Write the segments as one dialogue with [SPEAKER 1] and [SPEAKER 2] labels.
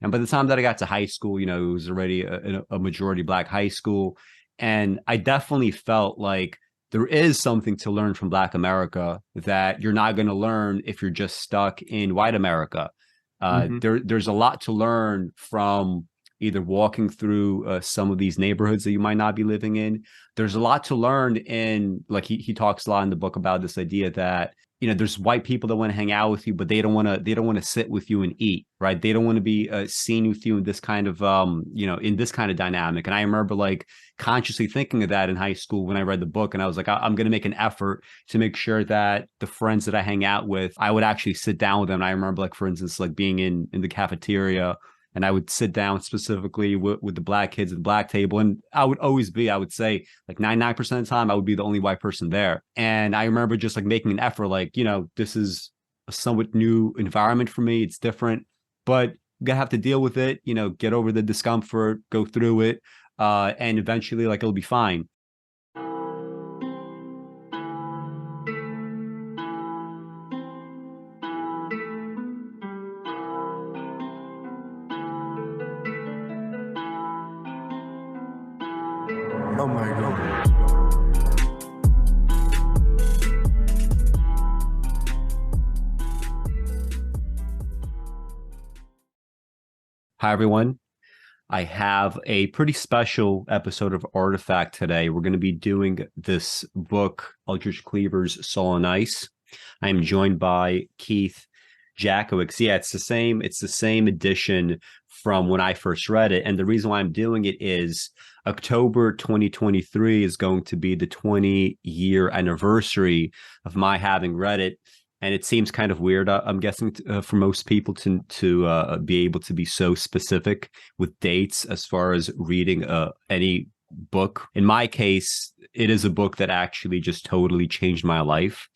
[SPEAKER 1] And by the time that I got to high school, it was already a majority Black high school. And I definitely felt like there is something to learn from Black America that you're not going to learn if you're just stuck in white America.
[SPEAKER 2] Hmm.
[SPEAKER 1] There's a lot to learn from either walking through some of these neighborhoods that you might not be living in. There's a lot to learn in, like he talks a lot in the book about this idea that there's white people that want to hang out with you, but they don't want to sit with you and eat, right? They don't want to be seen with you in this kind of in this kind of dynamic. And I remember like consciously thinking of that in high school when I read the book, and I was like, I'm going to make an effort to make sure that the friends that I hang out with, I would actually sit down with them. And I remember, like, for instance, like being in the cafeteria, and I would sit down specifically with the Black kids at the Black table. And I would always be, I would say, like 99% of the time, I would be the only white person there. And I remember just like making an effort, like, this is a somewhat new environment for me. It's different, but you gotta have to deal with it, get over the discomfort, go through it. And eventually, like, it'll be fine.
[SPEAKER 3] Oh my God.
[SPEAKER 1] Hi, everyone. I have a pretty special episode of ArtiFact today. We're going to be doing this book, Eldridge Cleaver's Soul on Ice. I am joined by Keith Jackewicz. Yeah, it's the same edition from when I first read it. And the reason why I'm doing it is October 2023 is going to be the 20-year anniversary of my having read it. And it seems kind of weird, I'm guessing, for most people to be able to be so specific with dates as far as reading any book. In my case, it is a book that actually just totally changed my life.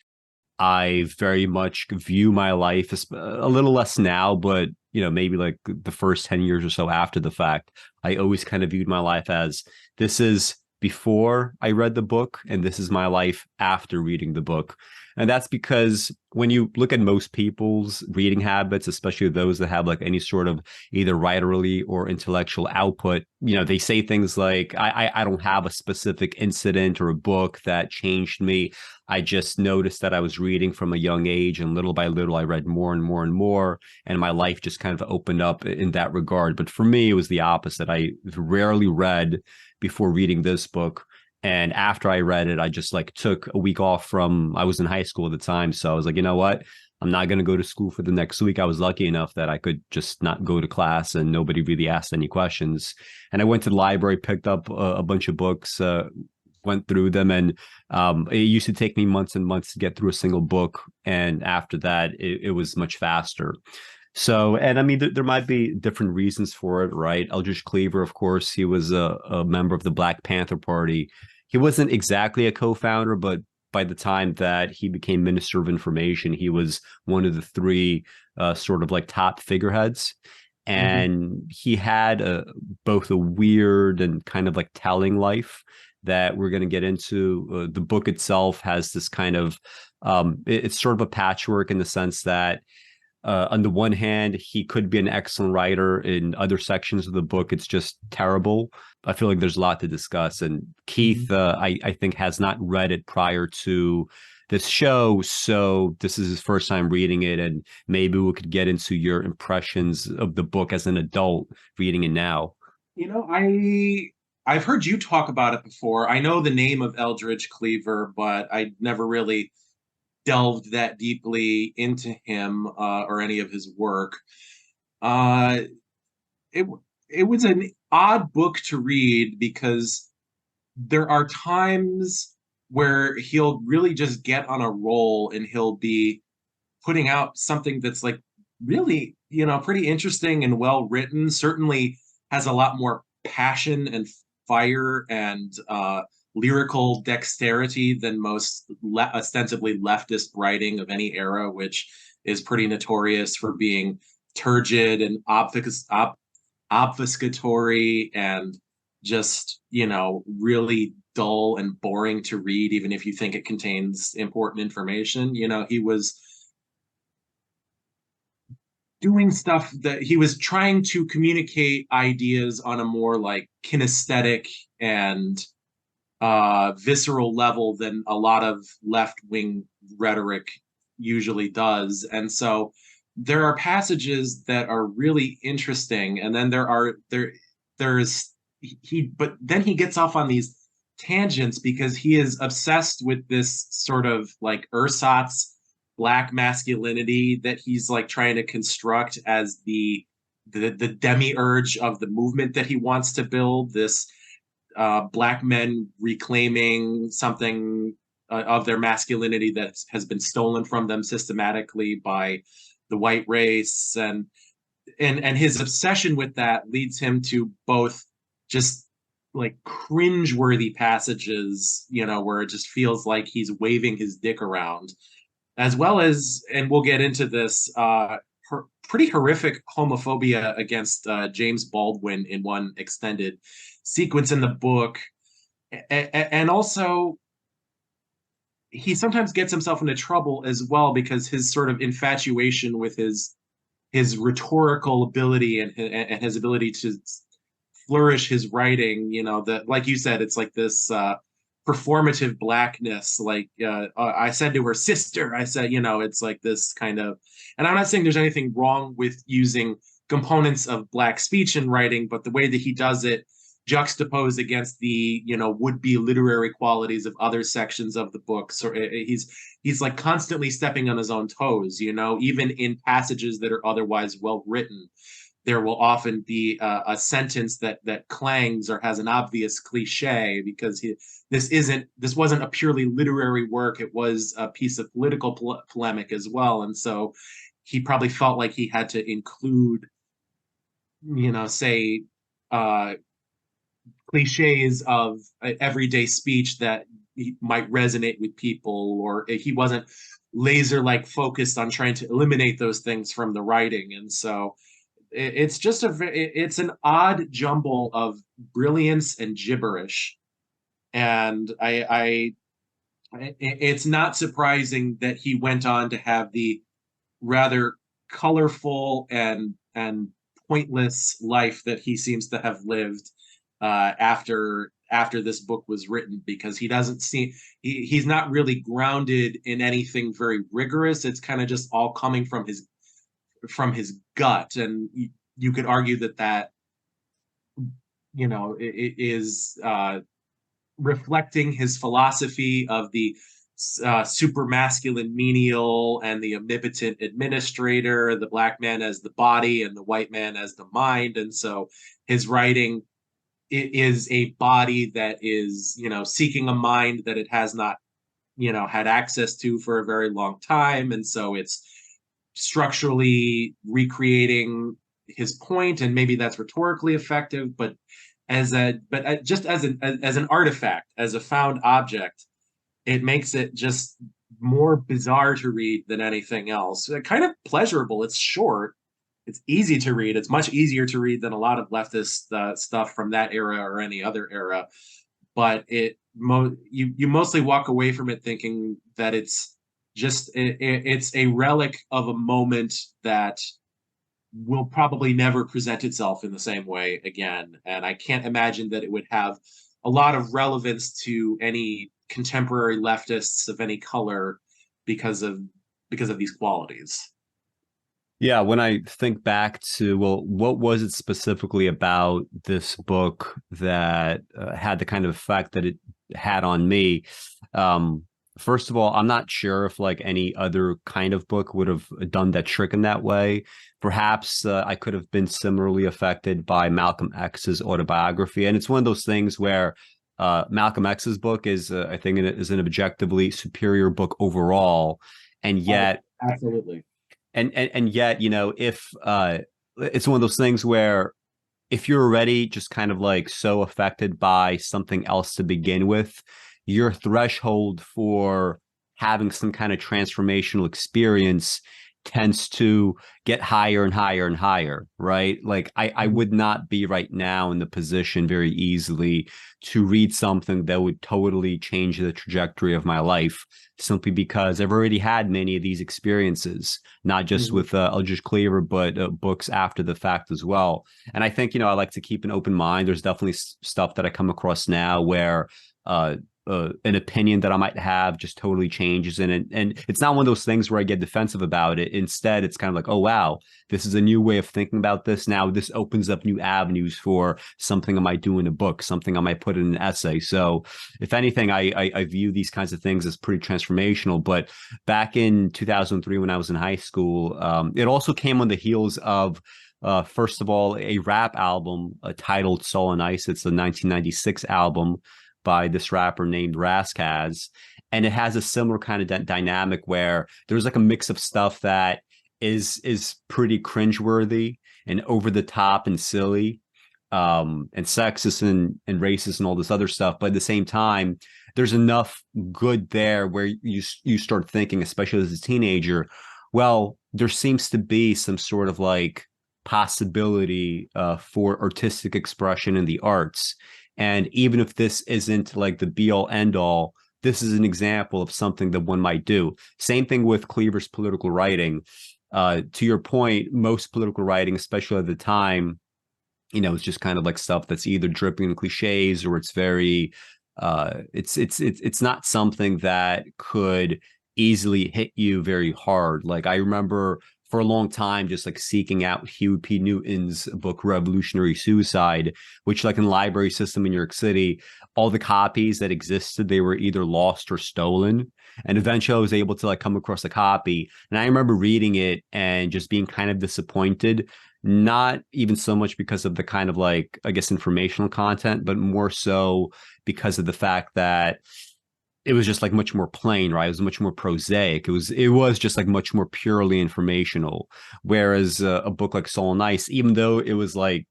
[SPEAKER 1] I very much view my life as a little less now, but maybe like the first 10 years or so after the fact, I always kind of viewed my life as this is before I read the book, and this is my life after reading the book. And that's because when you look at most people's reading habits, especially those that have like any sort of either writerly or intellectual output, they say things like, I don't have a specific incident or a book that changed me. I just noticed that I was reading from a young age, and little by little, I read more and more and more, and my life just kind of opened up in that regard. But for me, it was the opposite. I rarely read before reading this book. And after I read it, I just like took a week off from, I was in high school at the time. So I was like, you know what? I'm not going to go to school for the next week. I was lucky enough that I could just not go to class and nobody really asked any questions. And I went to the library, picked up a bunch of books, went through them. And it used to take me months and months to get through a single book. And after that, it was much faster. So, and I mean, there might be different reasons for it, right? Eldridge Cleaver, of course, he was a member of the Black Panther Party. He wasn't exactly a co-founder, but by the time that he became Minister of Information, he was one of the three sort of like top figureheads.
[SPEAKER 2] Hmm.
[SPEAKER 1] And he had both a weird and kind of like telling life that we're going to get into. The book itself has this kind of, it's sort of a patchwork in the sense that on the one hand, he could be an excellent writer. In other sections of the book, it's just terrible. I feel like there's a lot to discuss. And
[SPEAKER 2] Hmm.
[SPEAKER 1] Keith, I think, has not read it prior to this show. So this is his first time reading it. And maybe we could get into your impressions of the book as an adult reading it now.
[SPEAKER 2] I've heard you talk about it before. I know the name of Eldridge Cleaver, but I never really delved that deeply into him or any of his work. Uh, it it was an odd book to read because there are times where he'll really just get on a roll and he'll be putting out something that's like really, pretty interesting and well written. Certainly has a lot more passion and fire and lyrical dexterity than most ostensibly leftist writing of any era, which is pretty notorious for being turgid and obfuscatory and just, really dull and boring to read, even if you think it contains important information. He was doing stuff that he was trying to communicate ideas on a more like kinesthetic and visceral level than a lot of left-wing rhetoric usually does. And so there are passages that are really interesting, and then there's but then he gets off on these tangents because he is obsessed with this sort of like ersatz black masculinity that he's like trying to construct as the demiurge of the movement that he wants to build, this black men reclaiming something of their masculinity that has been stolen from them systematically by the white race, and his obsession with that leads him to both just like cringeworthy passages, you know, where it just feels like he's waving his dick around, as well as, and we'll get into this, pretty horrific homophobia against James Baldwin in one extended sequence in the book. And also, he sometimes gets himself into trouble as well because his sort of infatuation with his rhetorical ability and his ability to flourish his writing, you know, that, like you said, it's like this performative blackness. Like I said to her sister, I said, you know, it's like this kind of, and I'm not saying there's anything wrong with using components of black speech in writing, but the way that he does it juxtaposed against the, you know, would-be literary qualities of other sections of the book. So he's like constantly stepping on his own toes, you know, even in passages that are otherwise well written. There will often be a sentence that clangs or has an obvious cliche because this wasn't a purely literary work. It was a piece of political polemic as well. And so he probably felt like he had to include, you know, say, cliches of everyday speech that might resonate with people, or he wasn't laser-like focused on trying to eliminate those things from the writing. And so it's just it's an odd jumble of brilliance and gibberish. And it's not surprising that he went on to have the rather colorful and pointless life that he seems to have lived after this book was written, because he doesn't seem, he's not really grounded in anything very rigorous. It's kind of just all coming from his gut, and you could argue that you know it is reflecting his philosophy of the super masculine menial and the omnipotent administrator, the black man as the body and the white man as the mind. And so his writing, it is a body that is, you know, seeking a mind that it has not, you know, had access to for a very long time. And so it's structurally recreating his point, and maybe that's rhetorically effective, but just as an artifact, as a found object, it makes it just more bizarre to read than anything else. Kind of pleasurable. It's short. It's easy to read. It's much easier to read than a lot of leftist stuff from that era or any other era. But you mostly walk away from it thinking that it's just it's a relic of a moment that will probably never present itself in the same way again. And I can't imagine that it would have a lot of relevance to any contemporary leftists of any color because of these qualities.
[SPEAKER 1] Yeah, when I think back to, well, what was it specifically about this book that had the kind of effect that it had on me? First of all, I'm not sure if like any other kind of book would have done that trick in that way. Perhaps I could have been similarly affected by Malcolm X's autobiography. And it's one of those things where Malcolm X's book is, I think, is an objectively superior book overall. And yet,
[SPEAKER 2] absolutely.
[SPEAKER 1] And yet, you know, if it's one of those things where if you're already just kind of like so affected by something else to begin with, your threshold for having some kind of transformational experience tends to get higher and higher and higher, right? Like I would not be right now in the position very easily to read something that would totally change the trajectory of my life, simply because I've already had many of these experiences, not just with Eldridge Cleaver, but books after the fact as well. And I think, I like to keep an open mind. There's definitely stuff that I come across now where an opinion that I might have just totally changes. And it's not one of those things where I get defensive about it. Instead, it's kind of like, oh, wow, this is a new way of thinking about this. Now this opens up new avenues for something I might do in a book, something I might put in an essay. So if anything, I view these kinds of things as pretty transformational. But back in 2003, when I was in high school, it also came on the heels of first of all, a rap album titled Soul and Ice. It's a 1996 album by this rapper named Ras Kass. And it has a similar kind of dynamic where there's like a mix of stuff that is pretty cringeworthy and over the top and silly, and sexist and racist and all this other stuff. But at the same time, there's enough good there where you start thinking, especially as a teenager, well, there seems to be some sort of like possibility for artistic expression in the arts. And even if this isn't like the be all end all, this is an example of something that one might do. Same thing with Cleaver's political writing. To your point, most political writing, especially at the time, it's just kind of like stuff that's either dripping in cliches or it's very, it's not something that could easily hit you very hard. Like I remember for a long time, just like seeking out Huey P. Newton's book, Revolutionary Suicide, which like in the library system in New York City, all the copies that existed, they were either lost or stolen. And eventually I was able to like come across a copy. And I remember reading it and just being kind of disappointed, not even so much because of the kind of like, I guess, informational content, but more so because of the fact that it was just like much more plain, right? It was much more prosaic. It was just like much more purely informational. Whereas a book like Soul and Ice, even though it was like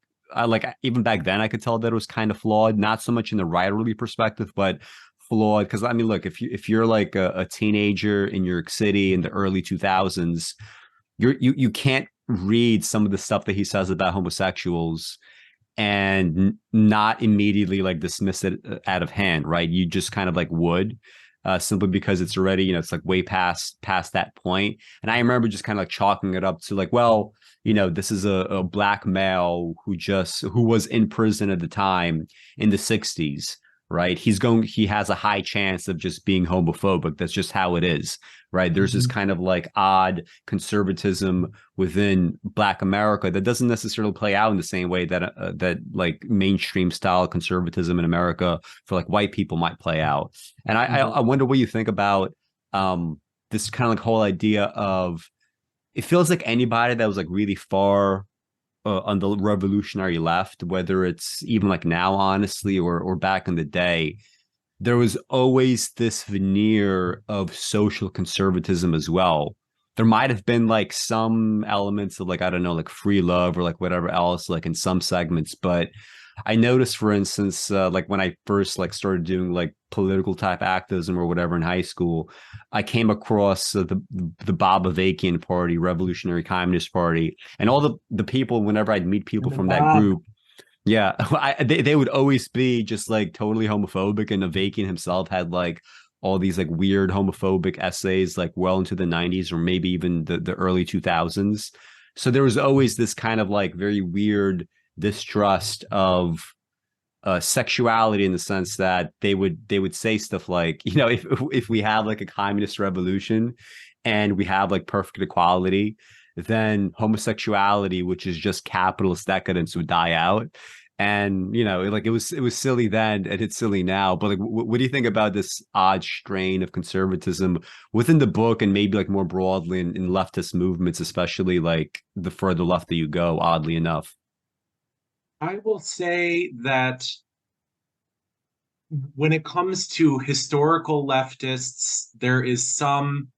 [SPEAKER 1] even back then I could tell that it was kind of flawed, not so much in the writerly perspective, but flawed. Because I mean, look, if you're like a teenager in New York City in the early 2000s, you can't read some of the stuff that he says about homosexuals and not immediately like dismiss it out of hand, right? You just kind of like would, simply because it's already, it's like way past that point. And I remember just kind of like chalking it up to like, well, this is a black male who was in prison at the time in the 60s, right? He has a high chance of just being homophobic. That's just how it is, right? There's this kind of like odd conservatism within Black America that doesn't necessarily play out in the same way that like mainstream style conservatism in America for like white people might play out. And I wonder what you think about this kind of like whole idea of, it feels like anybody that was like really far on the revolutionary left, whether it's even like now, honestly, or back in the day, there was always this veneer of social conservatism as well. There might have been like some elements of like, I don't know, like free love or like whatever else, like in some segments. But I noticed, for instance, like when I first like started doing like political type activism or whatever in high school, I came across the Bob Avakian Party, Revolutionary Communist Party, and all the people. Whenever I'd meet people from that group, yeah, they would always be just like totally homophobic, and Avakian himself had like all these like weird homophobic essays like well into the 90s or maybe even the early 2000s. So there was always this kind of like very weird distrust of sexuality, in the sense that they would say stuff like, if we have like a communist revolution and we have like perfect equality, then homosexuality, which is just capitalist decadence, would die out. And like it was silly then and it's silly now. But like, what do you think about this odd strain of conservatism within the book and maybe like more broadly in leftist movements, especially like the further left that you go, oddly enough?
[SPEAKER 2] I will say that when it comes to historical leftists, there is some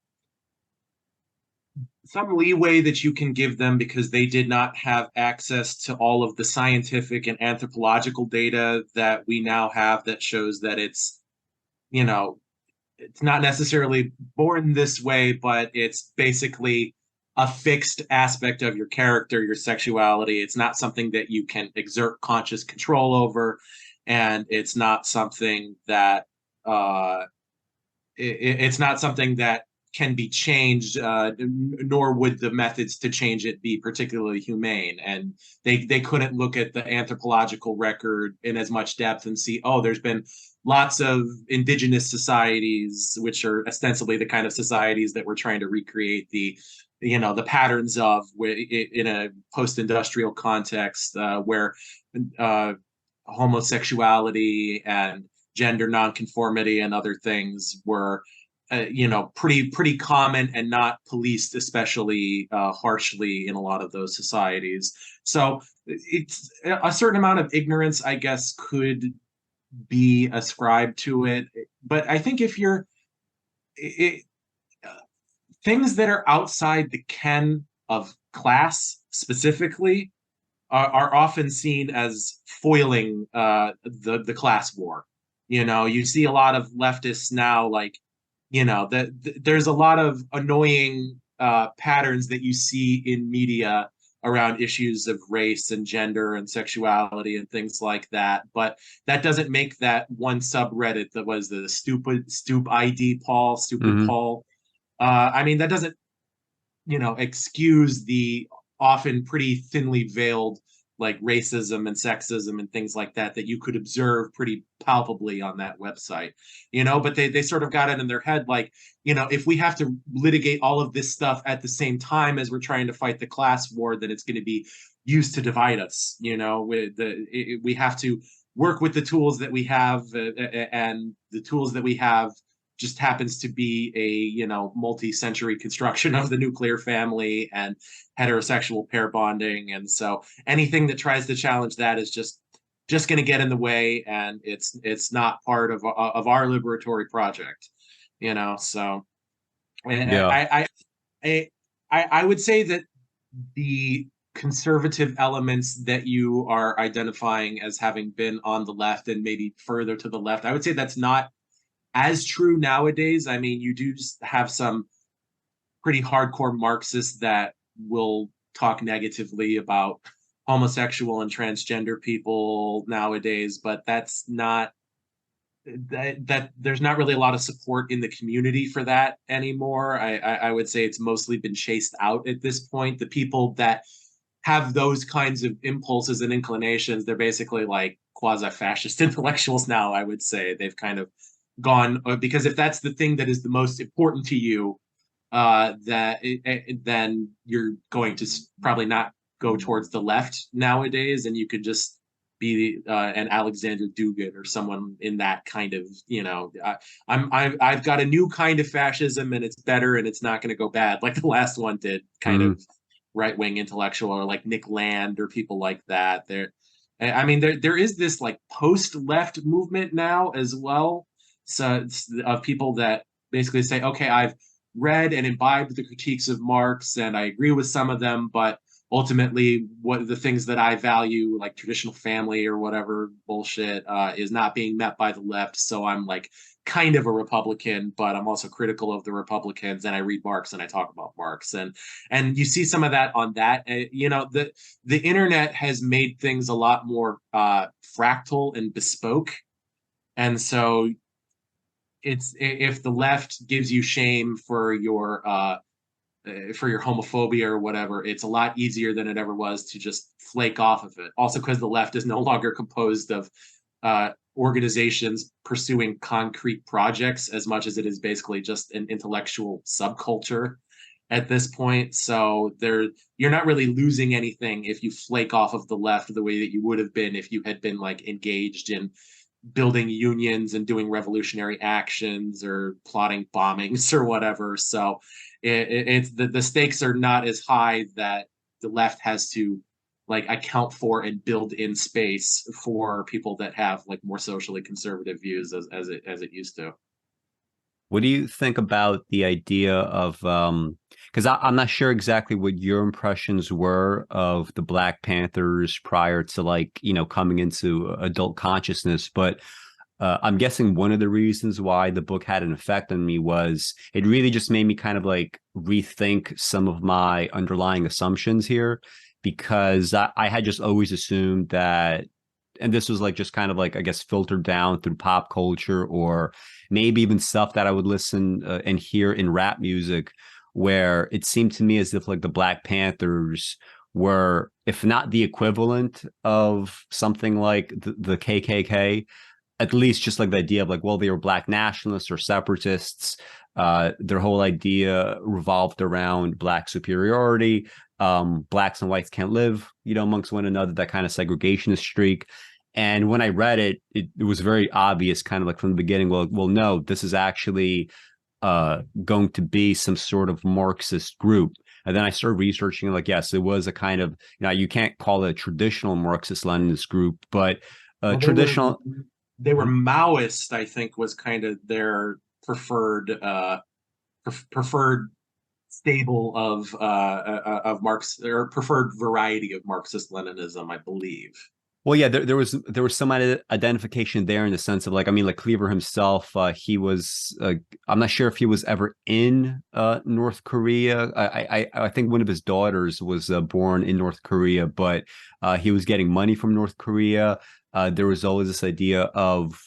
[SPEAKER 2] leeway that you can give them because they did not have access to all of the scientific and anthropological data that we now have that shows that it's not necessarily born this way, but it's basically a fixed aspect of your character, your sexuality. It's not something that you can exert conscious control over, and it's not something that it's not something that can be changed, nor would the methods to change it be particularly humane. And they couldn't look at the anthropological record in as much depth and see, oh, there's been lots of indigenous societies, which are ostensibly the kind of societies that we're trying to recreate the patterns of in a post-industrial context, where homosexuality and gender nonconformity and other things were pretty common and not policed especially harshly in a lot of those societies. So it's a certain amount of ignorance, I guess, could be ascribed to it. But I think if you're things that are outside the ken of class specifically are often seen as foiling the class war. You see a lot of leftists now, like, there's a lot of annoying patterns that you see in media around issues of race and gender and sexuality and things like that. But that doesn't make that one subreddit that was the stupid ID Paul, stupid Paul. I mean, that doesn't, excuse the often pretty thinly veiled like racism and sexism and things like that you could observe pretty palpably on that website, but they sort of got it in their head, like, if we have to litigate all of this stuff at the same time as we're trying to fight the class war, then it's going to be used to divide us. We have to work with the tools that we have, and the tools that we have just happens to be a multi-century construction of the nuclear family and heterosexual pair bonding, and so anything that tries to challenge that is just going to get in the way, and it's not part of our liberatory project, So, and
[SPEAKER 1] Yeah.
[SPEAKER 2] I would say that the conservative elements that you are identifying as having been on the left and maybe further to the left, I would say that's not as true nowadays. I mean, you do have some pretty hardcore Marxists that will talk negatively about homosexual and transgender people nowadays, but that's not that there's not really a lot of support in the community for that anymore. I would say it's mostly been chased out at this point. The people that have those kinds of impulses and inclinations, they're basically like quasi-fascist intellectuals now, I would say. They've kind of gone, because if that's the thing that is the most important to you, then you're going to probably not go towards the left nowadays, and you could just be an Aleksandr Dugin or someone in that kind of, I've got a new kind of fascism and it's better and it's not going to go bad like the last one did, kind of right-wing intellectual, or like Nick Land or people like that. There is this like post-left movement now as well. So of people that basically say, okay, I've read and imbibed the critiques of Marx and I agree with some of them, but ultimately what the things that I value, like traditional family or whatever bullshit, is not being met by the left. So I'm like kind of a Republican, but I'm also critical of the Republicans, and I read Marx and I talk about Marx. And you see some of that on that. The internet has made things a lot more fractal and bespoke. And so it's, if the left gives you shame for your homophobia or whatever, it's a lot easier than it ever was to just flake off of it. Also, because the left is no longer composed of organizations pursuing concrete projects as much as it is basically just an intellectual subculture at this point. So you're not really losing anything if you flake off of the left the way that you would have been if you had been like engaged in building unions and doing revolutionary actions or plotting bombings or whatever. So it's the stakes are not as high that the left has to like account for and build in space for people that have like more socially conservative views as it used to.
[SPEAKER 1] What do you think about the idea of, because I'm not sure exactly what your impressions were of the Black Panthers prior to, like, coming into adult consciousness, but I'm guessing one of the reasons why the book had an effect on me was it really just made me kind of like rethink some of my underlying assumptions here, because I had just always assumed that, and this was like just kind of like, I guess, filtered down through pop culture or maybe even stuff that I would listen and hear in rap music, where it seemed to me as if like the Black Panthers were, if not the equivalent of something like the KKK, at least just like the idea of like, well, they were Black nationalists or separatists. Their whole idea revolved around Black superiority. Blacks and whites can't live, amongst one another, that kind of segregationist streak. And when I read it, it was very obvious, kind of like from the beginning, well, no, this is actually going to be some sort of Marxist group. And then I started researching, like, yes, it was a kind of, you can't call it a traditional Marxist-Leninist group, but traditional.
[SPEAKER 2] They were Maoist, I think, was kind of their preferred stable of Marx, or preferred variety of Marxist-Leninism, I believe.
[SPEAKER 1] Well, yeah, there was some identification there in the sense of like, I mean, like Cleaver himself, he was, I'm not sure if he was ever in North Korea. I think one of his daughters was born in North Korea, but he was getting money from North Korea. There was always this idea of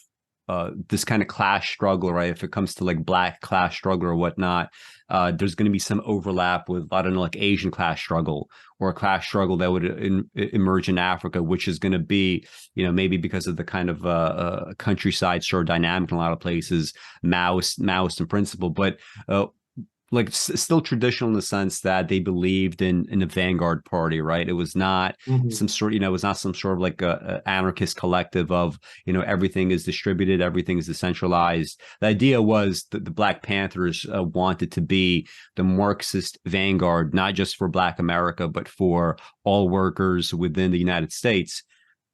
[SPEAKER 1] this kind of class struggle, right? If it comes to like Black class struggle or whatnot, there's going to be some overlap with, I don't know, like Asian class struggle or a class struggle that would emerge in Africa, which is going to be, maybe because of the kind of countryside sort of dynamic in a lot of places, Maoist in principle, but like still traditional in the sense that they believed in a vanguard party, right? It was not some sort, it was not some sort of like a anarchist collective of, everything is distributed, everything is decentralized. The idea was that the Black Panthers wanted to be the Marxist vanguard, not just for Black America, but for all workers within the United States.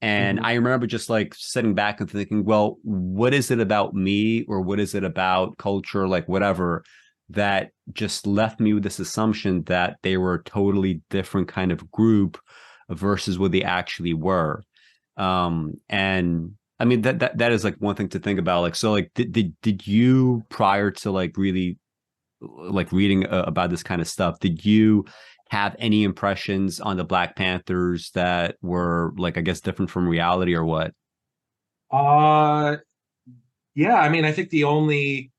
[SPEAKER 1] And I remember just like sitting back and thinking, well, what is it about me, or what is it about culture, like whatever, that just left me with this assumption that they were a totally different kind of group versus what they actually were. And I mean, that is like one thing to think about. Like, so like, did you, prior to like really like reading about this kind of stuff, did you have any impressions on the Black Panthers that were like, I guess, different from reality, or what?
[SPEAKER 2] Yeah, I mean, I think the only,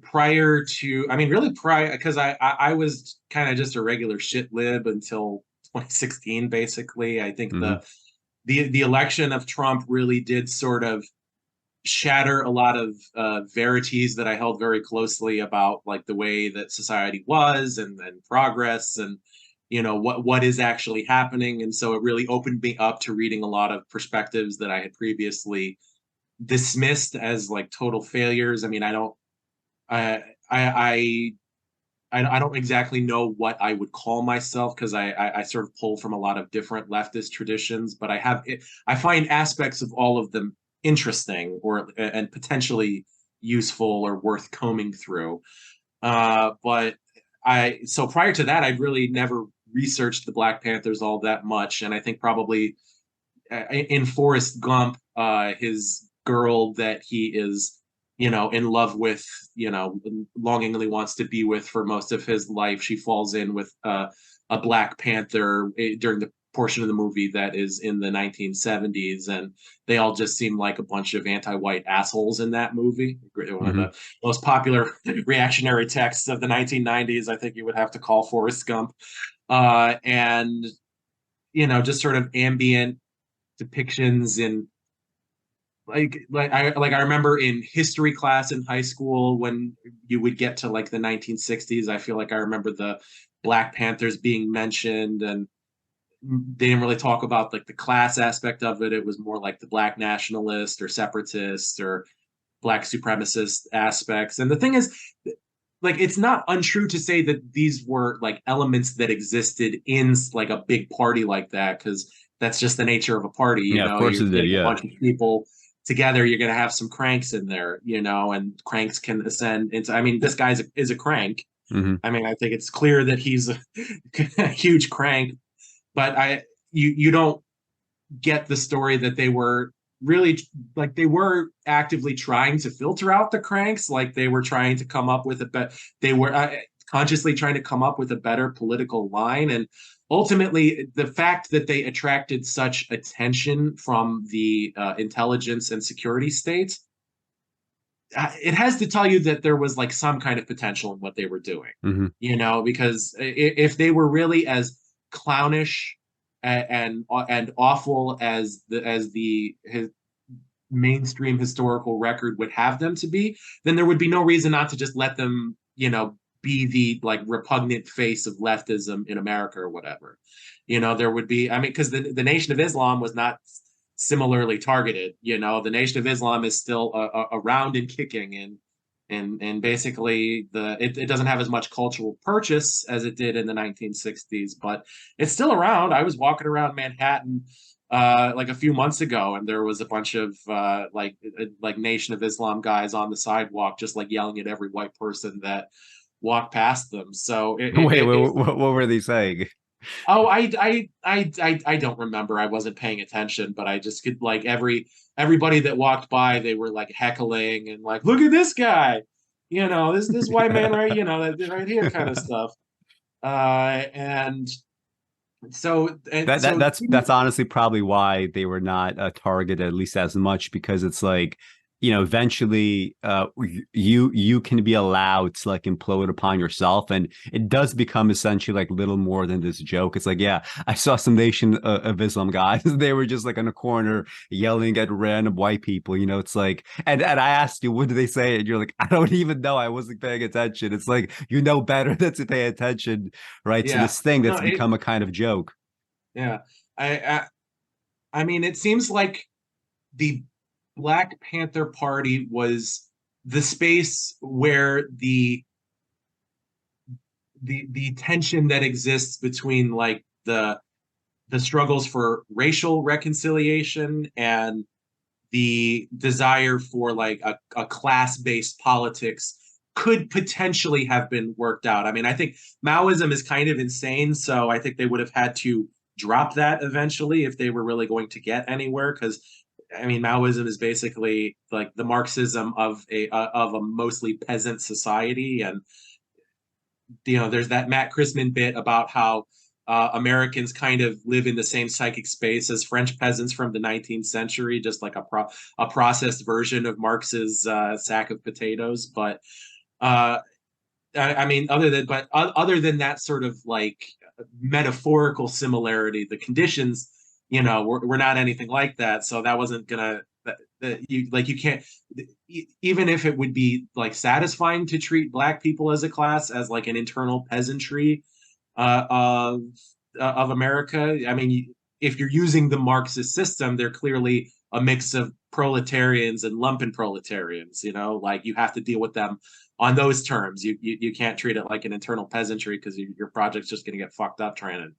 [SPEAKER 2] prior to, I mean, really prior, because I was kind of just a regular shit lib until 2016, basically. I think the election of Trump really did sort of shatter a lot of varieties that I held very closely about, like the way that society was and progress and what is actually happening. And so it really opened me up to reading a lot of perspectives that I had previously dismissed as like total failures. I mean, I don't exactly know what I would call myself, because I sort of pull from a lot of different leftist traditions, but I find aspects of all of them interesting and potentially useful or worth combing through. But so prior to that, I'd really never researched the Black Panthers all that much, and I think probably in Forrest Gump, his girl that he is in love with, longingly wants to be with for most of his life, she falls in with a Black Panther during the portion of the movie that is in the 1970s, and they all just seem like a bunch of anti-white assholes in that movie. One of the most popular reactionary texts of the 1990s, I think you would have to call Forrest Gump. And just sort of ambient depictions in I remember in history class in high school, when you would get to like the 1960s, I feel like I remember the Black Panthers being mentioned, and they didn't really talk about like the class aspect of it. It was more like the Black nationalist or separatist or Black supremacist aspects. And the thing is, like, it's not untrue to say that these were like elements that existed in like a big party like that, because that's just the nature of a party.
[SPEAKER 1] Yeah, of course it did. Yeah,
[SPEAKER 2] a bunch of people together, you're going to have some cranks in there, and cranks can ascend into, I mean, this guy is a crank. I mean, I think it's clear that he's a huge crank, but you don't get the story that they were really, like, they were actively trying to filter out the cranks. Like, they were trying to come up with they were consciously trying to come up with a better political line. And ultimately, the fact that they attracted such attention from the intelligence and security states, it has to tell you that there was like some kind of potential in what they were doing, because if they were really as clownish and awful as the mainstream historical record would have them to be, then there would be no reason not to just let them, be the like repugnant face of leftism in America or whatever. There would be, because the Nation of Islam was not similarly targeted. The Nation of Islam is still around and kicking, and basically it doesn't have as much cultural purchase as it did in the 1960s, but it's still around. I was walking around Manhattan like a few months ago, and there was a bunch of like Nation of Islam guys on the sidewalk, just like yelling at every white person that walked past them. So
[SPEAKER 1] what were they saying?
[SPEAKER 2] Oh, I don't remember. I wasn't paying attention, but I just could, like, everybody that walked by, they were like heckling and like, look at this guy, this white man right, right here kind of stuff. And so
[SPEAKER 1] that's honestly probably why they were not targeted at least as much, because it's like, eventually you can be allowed to like implode upon yourself, and it does become essentially like little more than this joke. It's like, yeah, I saw some Nation of Islam guys. They were just like in a corner yelling at random white people. It's like, and I asked you, what did they say? And you're like, I don't even know. I wasn't paying attention. It's like, better than to pay attention, right? Yeah. To this thing that's become a kind of joke.
[SPEAKER 2] Yeah, I mean, it seems like the Black Panther Party was the space where the tension that exists between like the struggles for racial reconciliation and the desire for like a class-based politics could potentially have been worked out. I think Maoism is kind of insane, so I think they would have had to drop that eventually if they were really going to get anywhere, because Maoism is basically like the Marxism of a mostly peasant society. And there's that Matt Christman bit about how Americans kind of live in the same psychic space as French peasants from the 19th century, just like a processed version of Marx's sack of potatoes. But other than that sort of like metaphorical similarity, the conditions, we're not anything like that. So that wasn't gonna, you can't, even if it would be like satisfying to treat Black people as a class, as like an internal peasantry of America. If you're using the Marxist system, they're clearly a mix of proletarians and lumpen proletarians. Like, you have to deal with them on those terms. You can't treat it like an internal peasantry, because your project's just going to get fucked up trying to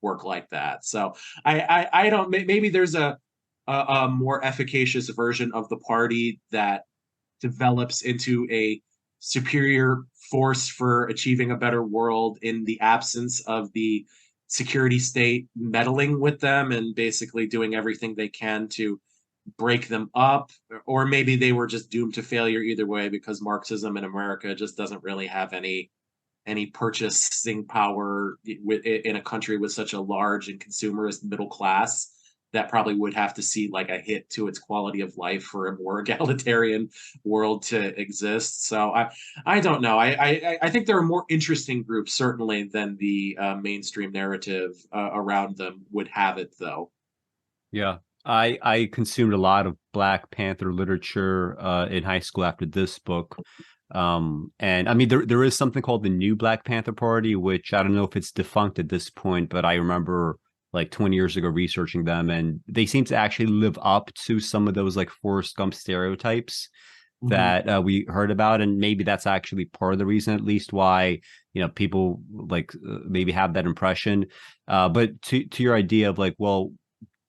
[SPEAKER 2] work like that. So I don't, maybe there's a more efficacious version of the party that develops into a superior force for achieving a better world in the absence of the security state meddling with them and basically doing everything they can to break them up. Or maybe they were just doomed to failure either way, because Marxism in America just doesn't really have any purchasing power in a country with such a large and consumerist middle class that probably would have to see like a hit to its quality of life for a more egalitarian world to exist. So I don't know. I think there are more interesting groups certainly than the mainstream narrative around them would have it, though.
[SPEAKER 1] Yeah. I consumed a lot of Black Panther literature in high school after this book. And there is something called the New Black Panther Party, which I don't know if it's defunct at this point, but I remember like 20 years ago researching them, and they seem to actually live up to some of those like Forrest Gump stereotypes that we heard about. And maybe that's actually part of the reason, at least, why, people like maybe have that impression. But to your idea of like, well,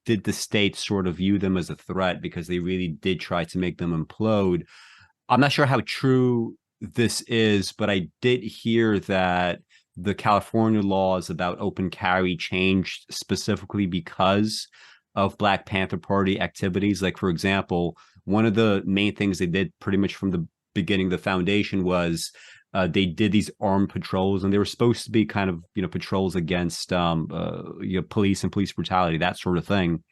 [SPEAKER 1] did the state sort of view them as a threat because they really did try to make them implode? I'm not sure how true this is, but I did hear that the California laws about open carry changed specifically because of Black Panther Party activities. Like, for example, one of the main things they did pretty much from the beginning, the foundation, was they did these armed patrols, and they were supposed to be kind of, patrols against police and police brutality, that sort of thing.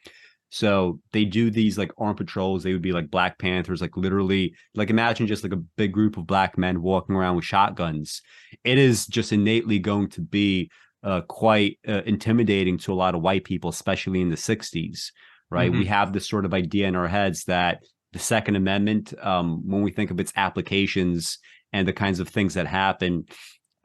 [SPEAKER 1] So they do these like armed patrols. They would be like Black Panthers, like literally, like imagine just like a big group of black men walking around with shotguns. It is just innately going to be quite intimidating to a lot of white people, especially in the 60s, right?
[SPEAKER 2] Mm-hmm.
[SPEAKER 1] We have this sort of idea in our heads that the Second Amendment, when we think of its applications and the kinds of things that happen,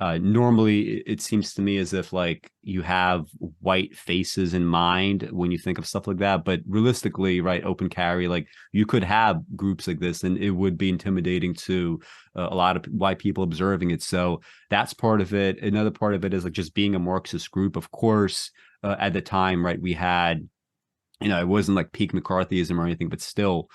[SPEAKER 1] normally it seems to me as if like you have white faces in mind when you think of stuff like that. But realistically, right, open carry, like you could have groups like this and it would be intimidating to a lot of white people observing it. So that's part of it. Another part of it is like just being a Marxist group. Of course, at the time, right, we had, it wasn't like peak McCarthyism or anything, but still,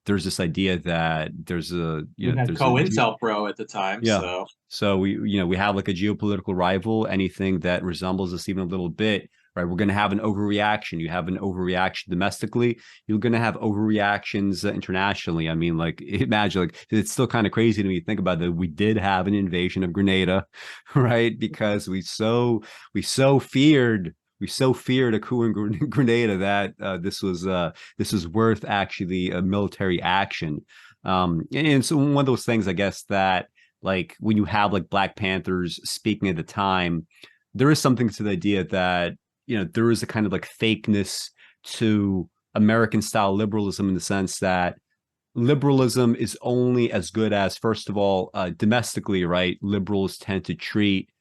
[SPEAKER 1] there's this idea that there's a
[SPEAKER 2] had COINTELPRO at the time.
[SPEAKER 1] Yeah. So we have like a geopolitical rival. Anything that resembles us even a little bit, right? We're going to have an overreaction. You have an overreaction domestically. You're going to have overreactions internationally. I mean, like imagine, like it's still kind of crazy to me to think about that. We did have an invasion of Grenada, right? Because we so feared. We so feared a coup in Grenada that this was worth actually a military action. And so one of those things, I guess, that like when you have like Black Panthers speaking at the time, there is something to the idea that, there is a kind of like fakeness to American style liberalism in the sense that liberalism is only as good as, first of all, domestically, right? Liberals tend to treat,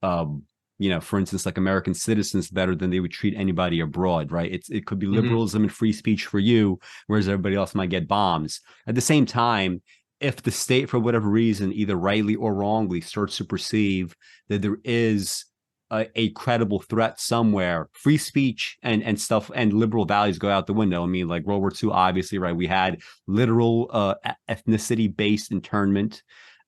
[SPEAKER 1] for instance, like American citizens better than they would treat anybody abroad, right? It could be liberalism and free speech for you, whereas everybody else might get bombs. At the same time, if the state, for whatever reason, either rightly or wrongly, starts to perceive that there is a credible threat somewhere, free speech and stuff and liberal values go out the window. I mean, like World War II, obviously, right? We had literal ethnicity-based internment.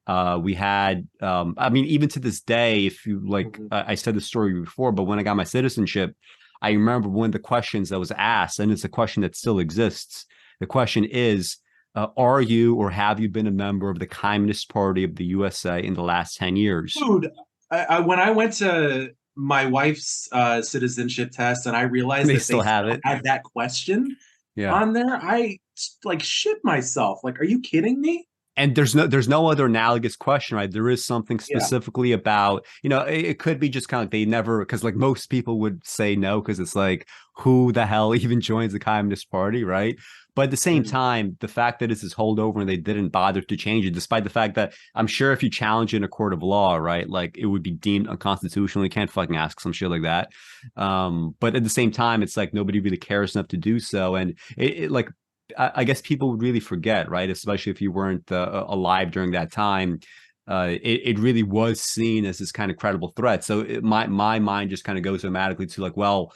[SPEAKER 1] We had, even to this day, if you like, I said the story before, but when I got my citizenship, I remember one of the questions that was asked, and it's a question that still exists. The question is, are you or have you been a member of the Communist Party of the USA in the last 10 years?
[SPEAKER 2] Dude, when I went to my wife's citizenship test and I realized
[SPEAKER 1] they still have
[SPEAKER 2] that question on there, I like shit myself. Like, are you kidding me?
[SPEAKER 1] And there's no other analogous question, right? There is something specifically about, it could be just kind of like they never, because like most people would say no, because it's like, who the hell even joins the Communist Party, right? But at the same time, the fact that it's this holdover and they didn't bother to change it, despite the fact that I'm sure if you challenge it in a court of law, right, like it would be deemed unconstitutional. You can't fucking ask some shit like that. But at the same time, it's like nobody really cares enough to do so. And it like, I guess people would really forget, right? Especially if you weren't alive during that time. It really was seen as this kind of credible threat. So my mind just kind of goes automatically to like, well,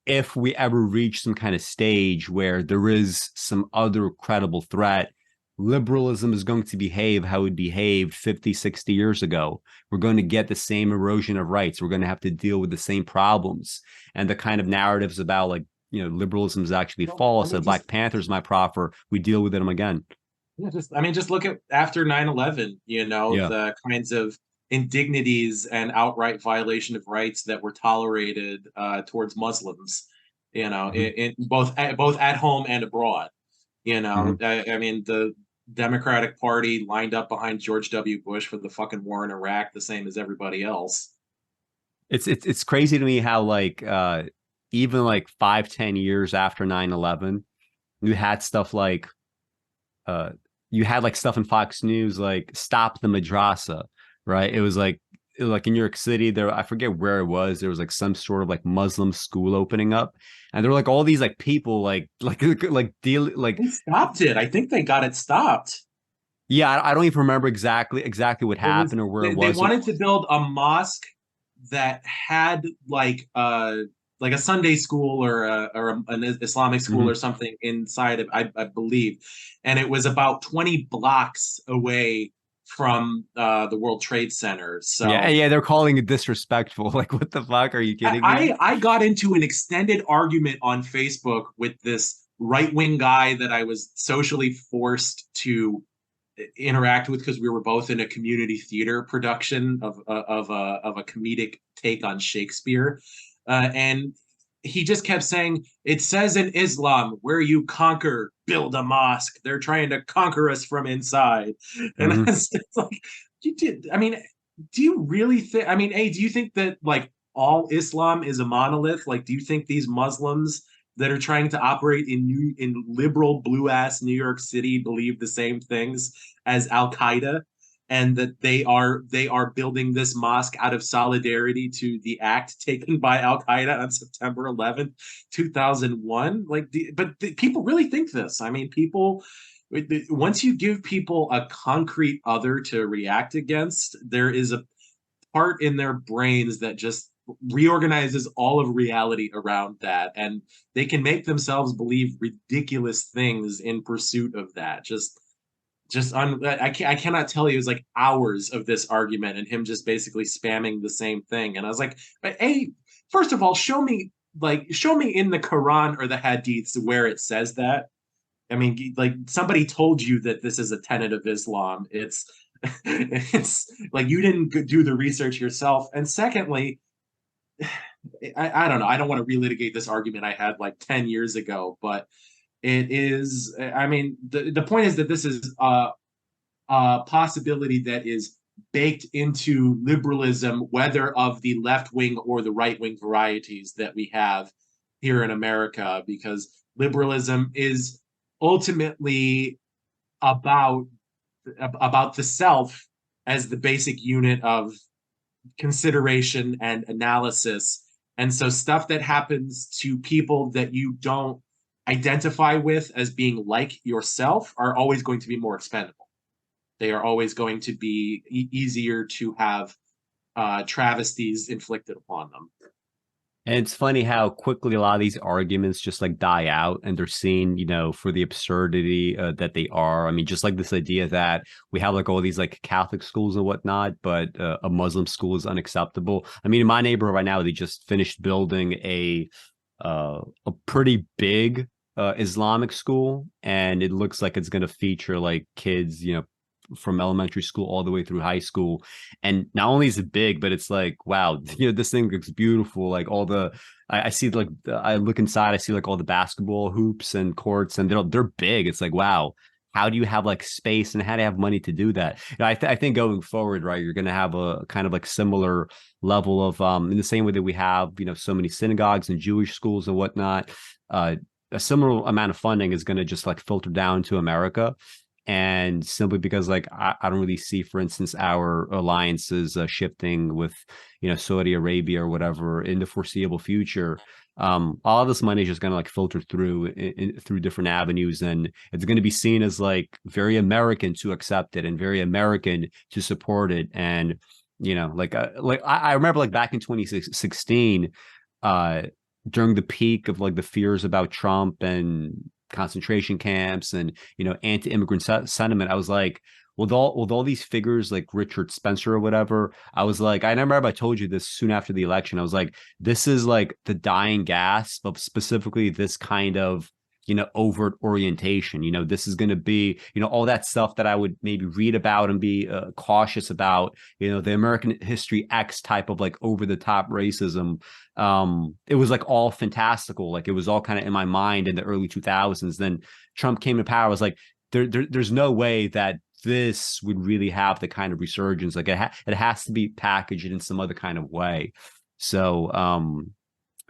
[SPEAKER 1] if we ever reach some kind of stage where there is some other credible threat, liberalism is going to behave how it behaved 50, 60 years ago. We're going to get the same erosion of rights. We're going to have to deal with the same problems. And the kind of narratives about like, liberalism is actually false. That Black Panthers might proffer, we deal with them again.
[SPEAKER 2] Yeah, just look at after 9/11, the kinds of indignities and outright violation of rights that were tolerated towards Muslims, in both at home and abroad. The Democratic Party lined up behind George W. Bush for the fucking war in Iraq, the same as everybody else.
[SPEAKER 1] It's crazy to me how like even like 5-10 years after 9/11, you had stuff like stuff in Fox News like Stop the Madrassa, right? It was like in New York City there, I forget where it was, there was like some sort of like Muslim school opening up, and there were like all these like people they
[SPEAKER 2] stopped it. I think they got it stopped.
[SPEAKER 1] Yeah, I don't even remember exactly what happened or where it was.
[SPEAKER 2] They wanted to build a mosque that had like a Sunday school or an Islamic school or something inside of, I believe. And it was about 20 blocks away from the World Trade Center. So
[SPEAKER 1] yeah, they're calling it disrespectful. Like, what the fuck? Are you kidding me?
[SPEAKER 2] I got into an extended argument on Facebook with this right-wing guy that I was socially forced to interact with because we were both in a community theater production of a comedic take on Shakespeare, and he just kept saying, it says in Islam, where you conquer, build a mosque. They're trying to conquer us from inside. And I was just like, I mean, do you really think, I mean, A, do you think that like all Islam is a monolith? Like, do you think these Muslims that are trying to operate in liberal blue ass New York City believe the same things as Al Qaeda, and that they are building this mosque out of solidarity to the act taken by Al Qaeda on September 11th, 2001? Like, but people really think this. I mean, people, once you give people a concrete other to react against, there is a part in their brains that just reorganizes all of reality around that, and they can make themselves believe ridiculous things in pursuit of that. I cannot tell you, it was like hours of this argument and him just basically spamming the same thing. And I was like, hey, first of all, show me in the Quran or the Hadiths where it says that. I mean, like, somebody told you that this is a tenet of Islam. It's like, you didn't do the research yourself. And secondly, I don't know. I don't want to relitigate this argument I had like 10 years ago, but it is, I mean, the point is that this is a possibility that is baked into liberalism, whether of the left-wing or the right-wing varieties that we have here in America, because liberalism is ultimately about the self as the basic unit of consideration and analysis. And so stuff that happens to people that you don't identify with as being like yourself are always going to be more expendable. They are always going to be easier to have travesties inflicted upon them.
[SPEAKER 1] And it's funny how quickly a lot of these arguments just like die out, and they're seen, for the absurdity that they are. I mean, just like this idea that we have like all these like Catholic schools and whatnot, but a Muslim school is unacceptable. I mean, in my neighborhood right now, they just finished building a pretty big Islamic school, and it looks like it's going to feature like kids, from elementary school all the way through high school. And not only is it big, but it's like, wow, this thing looks beautiful. Like I see, like, I look inside, I see like all the basketball hoops and courts, and they're big. It's like, wow, how do you have like space, and how do you have money to do that? I think going forward, right, you're going to have a kind of like similar level of, in the same way that we have, so many synagogues and Jewish schools and whatnot, a similar amount of funding is going to just like filter down to America. And simply because, like, I don't really see, for instance, our alliances shifting with, Saudi Arabia or whatever in the foreseeable future. All of this money is just going to like filter through through different avenues, and it's going to be seen as like very American to accept it and very American to support it. And I remember like back in 2016, during the peak of like the fears about Trump and concentration camps and anti-immigrant sentiment, I was like, with all these figures like Richard Spencer or whatever, I was like, I remember I told you this soon after the election, I was like, this is like the dying gasp of specifically this kind of overt orientation. This is going to be all that stuff that I would maybe read about and be cautious about, the American history X type of like over the top racism. It was like all fantastical, like it was all kind of in my mind in the early 2000s. Then Trump came to power. I was like, there's no way that this would really have the kind of resurgence. Like it has to be packaged in some other kind of way. So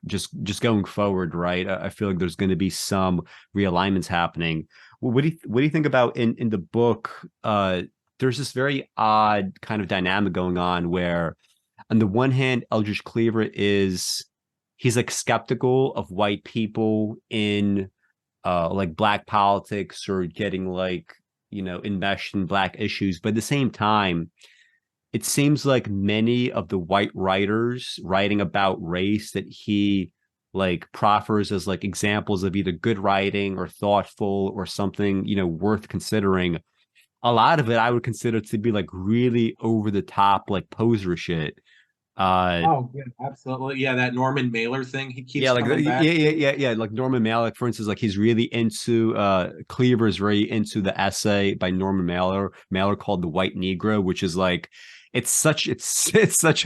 [SPEAKER 1] just going forward, right, I feel like there's going to be some realignments happening. What do you think about in the book? There's this very odd kind of dynamic going on where, on the one hand, Eldridge Cleaver he's like skeptical of white people in like black politics or getting like enmeshed in black issues, but at the same time, it seems like many of the white writers writing about race that he like proffers as like examples of either good writing or thoughtful or something, worth considering, a lot of it I would consider to be like really over the top, like poser shit.
[SPEAKER 2] Oh, yeah, absolutely. Yeah, that Norman Mailer thing, he keeps
[SPEAKER 1] Yeah, like
[SPEAKER 2] coming back.
[SPEAKER 1] yeah. Like Norman Mailer, for instance, like he's really into Cleaver is very into the essay by Norman Mailer called The White Negro, which is like it's such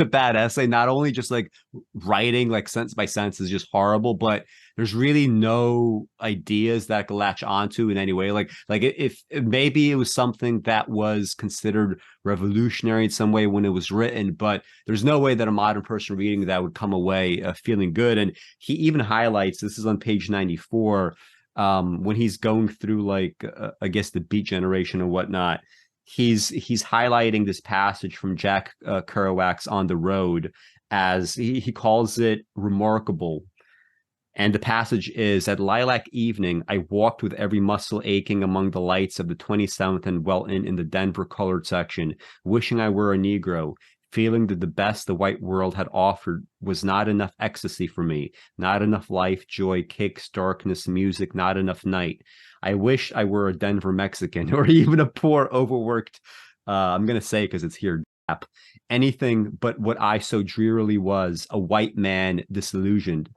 [SPEAKER 1] a bad essay. Not only just like writing like sentence by sentence is just horrible, but there's really no ideas that I could latch onto in any way. Like if maybe it was something that was considered revolutionary in some way when it was written, but there's no way that a modern person reading that would come away feeling good. And he even highlights, this is on page 94, when he's going through like I guess the Beat Generation and whatnot. He's highlighting this passage from Jack Kerouac's On the Road, as he calls it remarkable. And the passage is, at lilac evening, I walked with every muscle aching among the lights of the 27th and Welton in the Denver colored section, wishing I were a Negro, feeling that the best the white world had offered was not enough ecstasy for me, not enough life, joy, kicks, darkness, music, not enough night. I wish I were a Denver Mexican or even a poor, overworked, I'm going to say because it's here, anything but what I so drearily was, a white man disillusioned.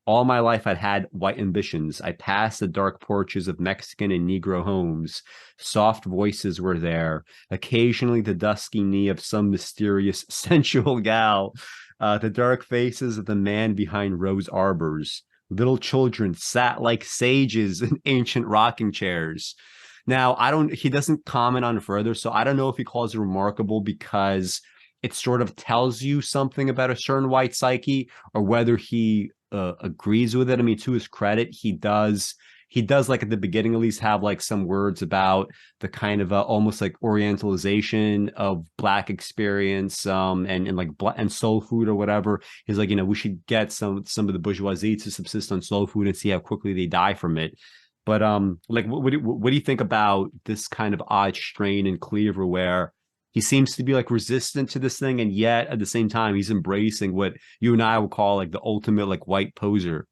[SPEAKER 1] All my life I'd had white ambitions. I passed the dark porches of Mexican and Negro homes. Soft voices were there. Occasionally the dusky knee of some mysterious sensual gal. The dark faces of the man behind rose arbors. Little children sat like sages in ancient rocking chairs. Now, he doesn't comment on it further, so I don't know if he calls it remarkable because it sort of tells you something about a certain white psyche, or whether he agrees with it. I mean, to his credit, he does like at the beginning at least have like some words about the kind of almost like orientalization of black experience, and like and soul food or whatever. He's like, we should get some of the bourgeoisie to subsist on soul food and see how quickly they die from it. But like what do you think about this kind of odd strain in Cleaver, where he seems to be like resistant to this thing, and yet at the same time he's embracing what you and I would call like the ultimate like white poser?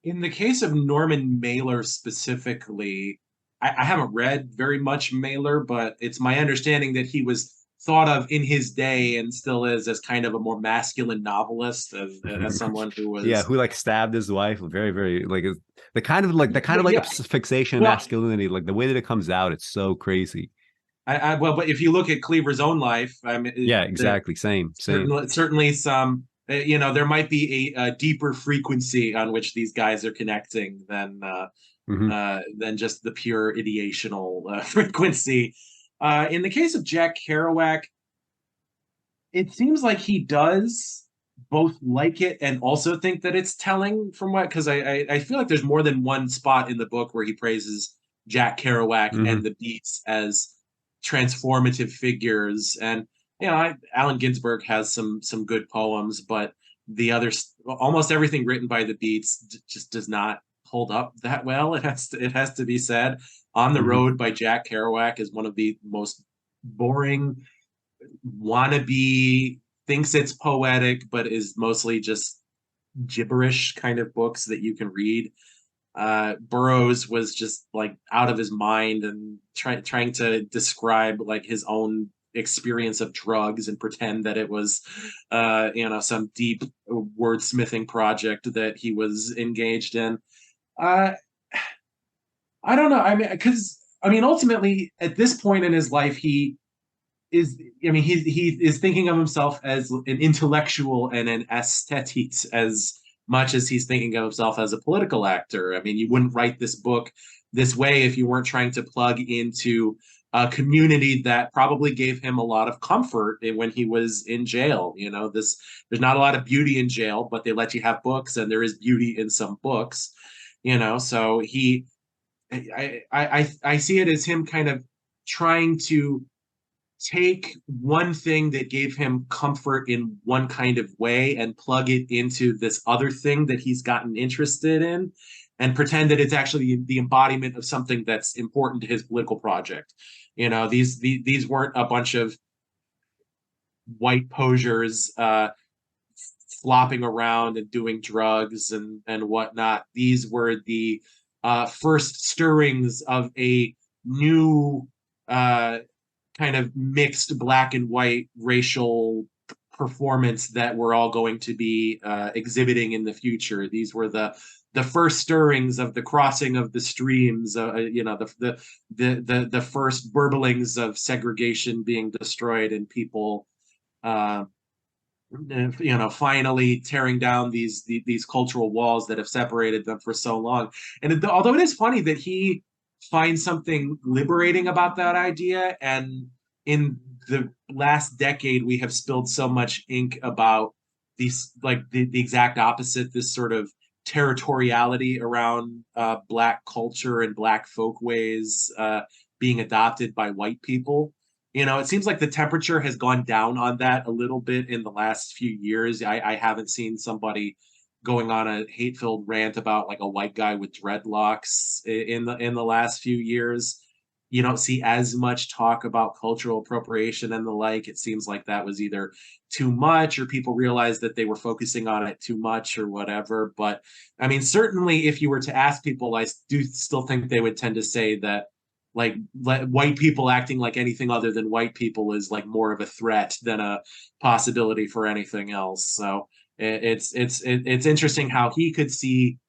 [SPEAKER 2] In the case of Norman Mailer specifically, I haven't read very much Mailer, but it's my understanding that he was thought of in his day and still is as kind of a more masculine novelist, as someone who
[SPEAKER 1] Yeah,
[SPEAKER 2] was.
[SPEAKER 1] who like stabbed his wife. Very, very like the kind of like
[SPEAKER 2] Yeah,
[SPEAKER 1] fixation of
[SPEAKER 2] well,
[SPEAKER 1] masculinity, like the way that it comes out, it's so crazy.
[SPEAKER 2] well, but if you look at Cleaver's own life, I mean,
[SPEAKER 1] Yeah,
[SPEAKER 2] there
[SPEAKER 1] exactly. Same.
[SPEAKER 2] certainly some, there might be a deeper frequency on which these guys are connecting
[SPEAKER 1] Hmm.
[SPEAKER 2] than just the pure ideational frequency. In the case of Jack Kerouac, it seems like he does both like it and also think that it's telling, from what, because I feel like there's more than one spot in the book where he praises Jack Kerouac
[SPEAKER 1] Hmm.
[SPEAKER 2] and the Beats as transformative figures. And Allen Ginsberg has some good poems, but the others, almost everything written by the Beats, just does not hold up that well. It has to be said. On the
[SPEAKER 1] Hmm.
[SPEAKER 2] Road by Jack Kerouac is one of the most boring, wannabe, thinks it's poetic but is mostly just gibberish kind of books that you can read. Burroughs was just like out of his mind and trying to describe like his own experience of drugs and pretend that it was some deep wordsmithing project that he was engaged in. uh I don't know. I mean, ultimately at this point in his life, he is, he is thinking of himself as an intellectual and an aesthete as much as he's thinking of himself as a political actor. I mean, you wouldn't write this book this way if you weren't trying to plug into a community that probably gave him a lot of comfort when he was in jail. There's not a lot of beauty in jail, but they let you have books, and there is beauty in some books. So I see it as him kind of trying to take one thing that gave him comfort in one kind of way and plug it into this other thing that he's gotten interested in, and pretend that it's actually the embodiment of something that's important to his political project. These weren't a bunch of white posers flopping around and doing drugs and whatnot. These were the first stirrings of a new kind of mixed black and white racial performance that we're all going to be exhibiting in the future. These were the first stirrings of the crossing of the streams, the first burblings of segregation being destroyed, and people finally tearing down these cultural walls that have separated them for so long. And although it is funny that he finds something liberating about that idea, and in the last decade we have spilled so much ink about these, like the exact opposite, this sort of territoriality around black culture and black folkways being adopted by white people. It seems like the temperature has gone down on that a little bit in the last few years. I haven't seen somebody going on a hate-filled rant about like a white guy with dreadlocks in the last few years. You don't see as much talk about cultural appropriation and the like. It seems like that was either too much, or people realized that they were focusing on it too much, or whatever. But I mean, certainly if you were to ask people, I do still think they would tend to say that like white people acting like anything other than white people is like more of a threat than a possibility for anything else. So it's interesting how he could see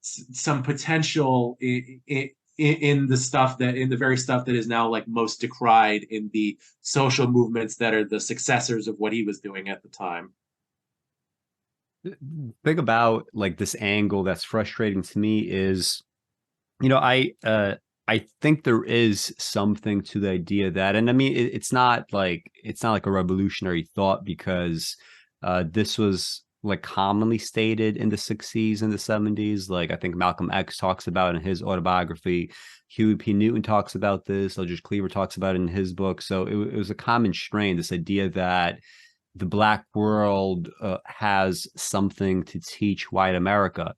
[SPEAKER 2] some potential in the very stuff that is now like most decried in the social movements that are the successors of what he was doing at the time.
[SPEAKER 1] Thing about like this angle that's frustrating to me is, I think there is something to the idea that, and I mean, it's not like a revolutionary thought, because this was like commonly stated in the 60s and the 70s. Like I think Malcolm X talks about in his autobiography. Huey P. Newton talks about this. Eldridge Cleaver talks about it in his book. So it was a common strain, this idea that the Black world has something to teach white America.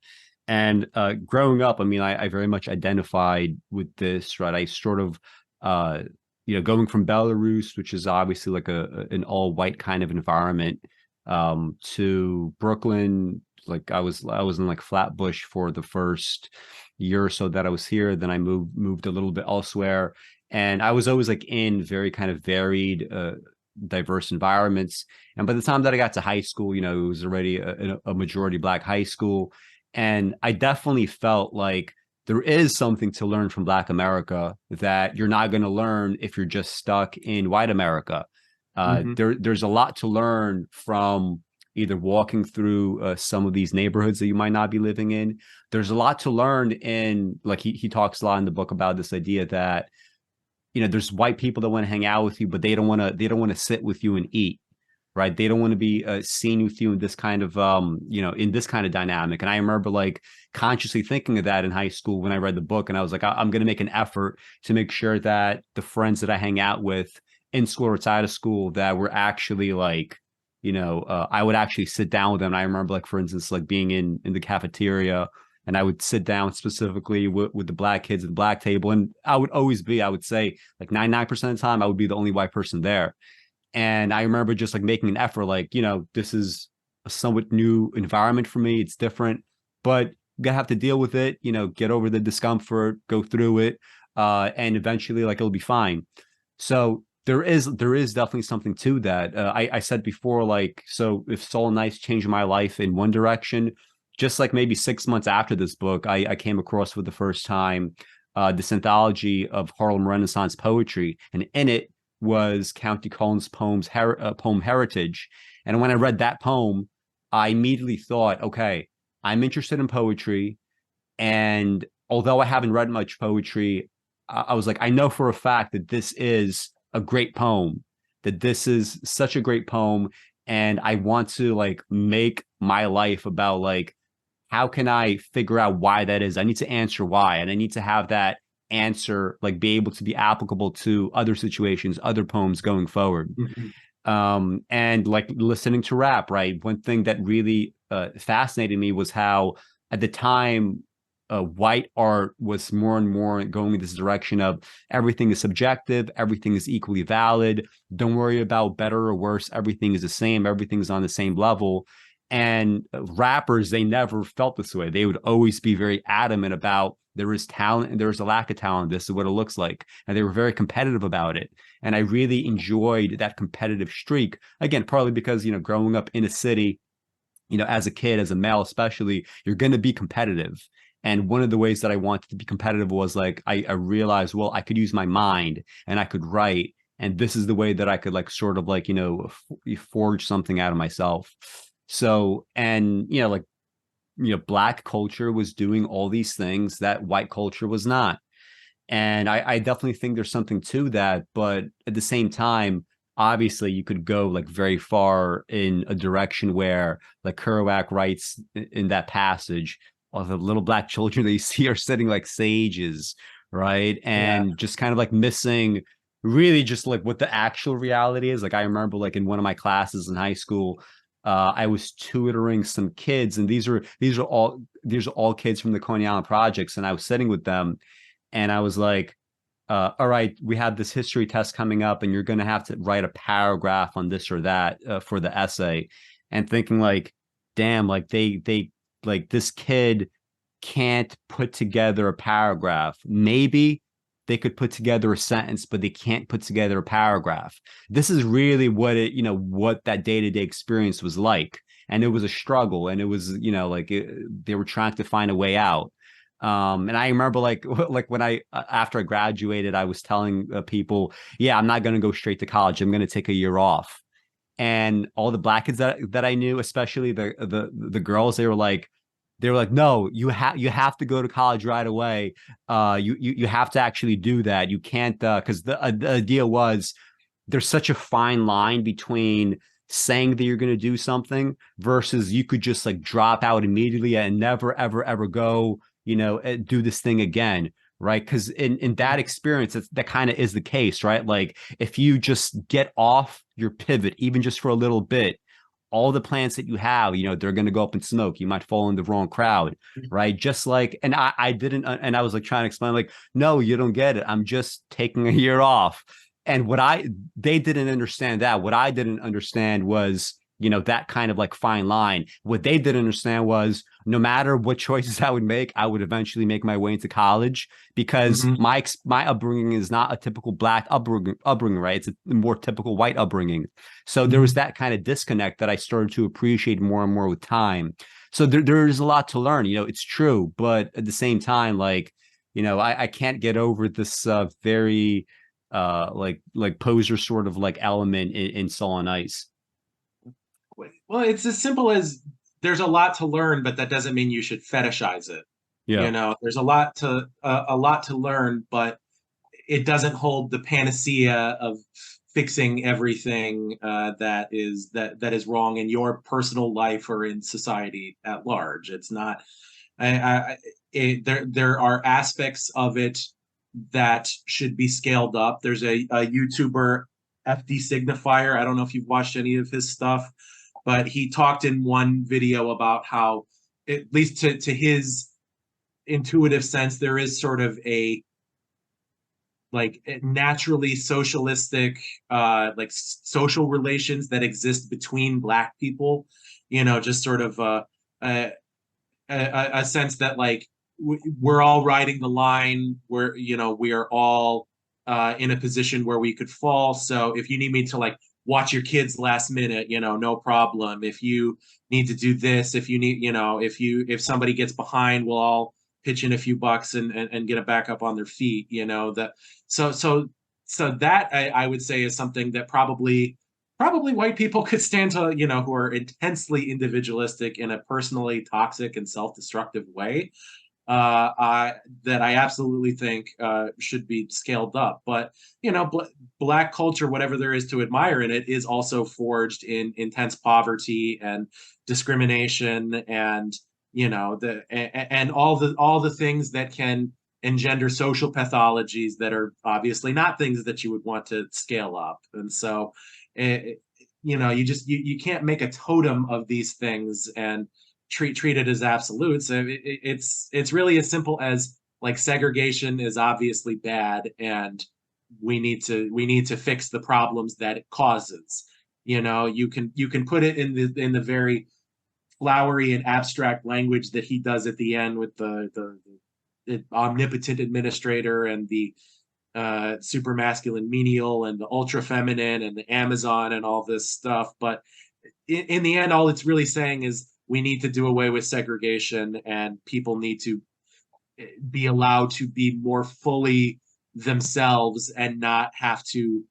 [SPEAKER 1] And growing up, I mean, I very much identified with this, right? I sort of, going from Belarus, which is obviously like an all white kind of environment, to Brooklyn. Like I was in like Flatbush for the first year or so that I was here. Then I moved a little bit elsewhere, and I was always like in very kind of varied, diverse environments. And by the time that I got to high school, it was already a majority Black high school. And I definitely felt like there is something to learn from Black America that you're not going to learn if you're just stuck in white America. There's a lot to learn from either walking through some of these neighborhoods that you might not be living in. There's a lot to learn in, like he talks a lot in the book about this idea that, there's white people that want to hang out with you, but they don't want to sit with you and eat. Right. They don't want to be seen with you in this kind of, in this kind of dynamic. And I remember like consciously thinking of that in high school when I read the book. And I was like, I'm going to make an effort to make sure that the friends that I hang out with in school or outside of school, that were actually like, I would actually sit down with them. And I remember like, for instance, like being in the cafeteria, and I would sit down specifically with the Black kids at the Black table. And I would say like 99% of the time, I would be the only white person there. And I remember just like making an effort, like, this is a somewhat new environment for me. It's different, but you gotta have to deal with it, get over the discomfort, go through it. And eventually like, it'll be fine. So there is definitely something to that. I said before, like, so if Soul and Ice changed my life in one direction, just like maybe 6 months after this book, I came across for the first time this anthology of Harlem Renaissance poetry. And in it was Countee Cullen's poem Heritage. And when I read that poem, I immediately thought, okay, I'm interested in poetry. And although I haven't read much poetry, I was like, I know for a fact that this is a great poem, that this is such a great poem. And I want to like make my life about like, how can I figure out why that is? I need to answer why. And I need to have that answer like be able to be applicable to other situations, other poems going forward. And like listening to rap, right? One thing that really fascinated me was how at the time white art was more and more going in this direction of everything is subjective, everything is equally valid, don't worry about better or worse, everything is the same, everything is on the same level. And rappers, they never felt this way. They would always be very adamant about there is talent and there's a lack of talent. This is what it looks like. And they were very competitive about it. And I really enjoyed that competitive streak. Again, partly because, growing up in a city, as a kid, as a male especially, you're going to be competitive. And one of the ways that I wanted to be competitive was like, I realized, well, I could use my mind and I could write. And this is the way that I could like sort of like, forge something out of myself. So, and, Black culture was doing all these things that white culture was not. And I definitely think there's something to that. But at the same time, obviously you could go like very far in a direction where like Kerouac writes in that passage, all the little Black children that you see are sitting like sages, right? And just kind of like missing really just like what the actual reality is. Like I remember like in one of my classes in high school, I was tutoring some kids, and these are all kids from the Coney Island projects, and I was sitting with them, and I was like, all right, we have this history test coming up, and you're going to have to write a paragraph on this or that for the essay, and thinking like, damn, like they like this kid can't put together a paragraph. Maybe they could put together a sentence, but they can't put together a paragraph. This is really what what that day-to-day experience was like. And it was a struggle, and it was, they were trying to find a way out. And I remember like when after I graduated, I was telling people, yeah, I'm not going to go straight to college. I'm going to take a year off. And all the Black kids that I knew, especially the girls, they were like, no, you have to go to college right away. You have to actually do that. You can't, because the idea was there's such a fine line between saying that you're going to do something versus you could just like drop out immediately and never, ever, ever go, do this thing again. Right. Because in that experience, that kind of is the case. Right. Like if you just get off your pivot, even just for a little bit, all the plans that you have, they're going to go up in smoke. You might fall in the wrong crowd, right? Just like, and I didn't, and I was like trying to explain, like, no, you don't get it. I'm just taking a year off. And they didn't understand that. What I didn't understand was, that kind of like fine line. What they didn't understand was no matter what choices I would make, I would eventually make my way into college because my upbringing is not a typical Black upbringing, right? It's a more typical white upbringing. So there was that kind of disconnect that I started to appreciate more and more with time. So there's a lot to learn, it's true. But at the same time, like, I can't get over this very like poser sort of like element in Soul on Ice.
[SPEAKER 2] Well, it's as simple as there's a lot to learn, but that doesn't mean you should fetishize it.
[SPEAKER 1] Yeah.
[SPEAKER 2] There's a lot to learn, but it doesn't hold the panacea of fixing everything that is wrong in your personal life or in society at large. It's not. There are aspects of it that should be scaled up. There's a YouTuber, FD Signifier. I don't know if you've watched any of his stuff, but he talked in one video about how, at least to his intuitive sense, there is sort of a like naturally socialistic like social relations that exist between Black people, just sort of a sense that like we're all riding the line where we are all in a position where we could fall. So if you need me to like watch your kids last minute, no problem. If you need to do this, if you need, if somebody gets behind, we'll all pitch in a few bucks and get it back up on their feet, so that I would say is something that probably white people could stand to, who are intensely individualistic in a personally toxic and self-destructive way. That I absolutely think should be scaled up. But Black culture, whatever there is to admire in it, is also forged in intense poverty and discrimination, and and all the things that can engender social pathologies that are obviously not things that you would want to scale up. And so, you can't make a totem of these things and treat it as absolutes. It's really as simple as like segregation is obviously bad, and we need to fix the problems that it causes. You can put it in the very flowery and abstract language that he does at the end with the omnipotent administrator and the super masculine menial and the ultra feminine and the Amazon and all this stuff. But in the end, all it's really saying is we need to do away with segregation, and people need to be allowed to be more fully themselves and not have to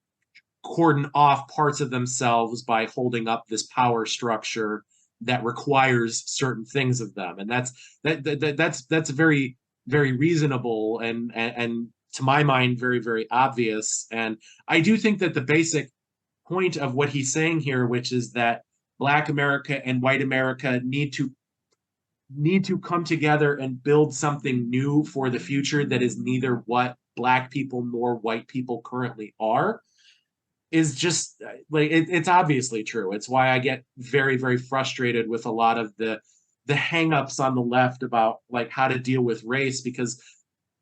[SPEAKER 2] cordon off parts of themselves by holding up this power structure that requires certain things of them. And that's very, very reasonable and to my mind very, very obvious. And I do think that the basic point of what he's saying here, which is that Black America and white America need to come together and build something new for the future that is neither what Black people nor white people currently are, is just like it's obviously true. It's why I get very, very frustrated with a lot of the hang-ups on the left about like how to deal with race, because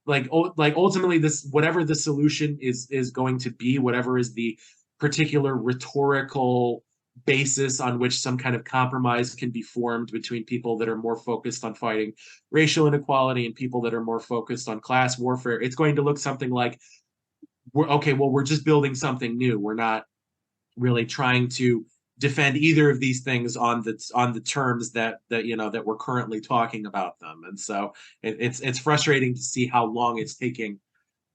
[SPEAKER 2] like ultimately this, whatever the solution is going to be, whatever is the particular rhetorical basis on which some kind of compromise can be formed between people that are more focused on fighting racial inequality and people that are more focused on class warfare, it's going to look something like, we're just building something new. We're not really trying to defend either of these things on the terms that we're currently talking about them. And so it's frustrating to see how long it's taking,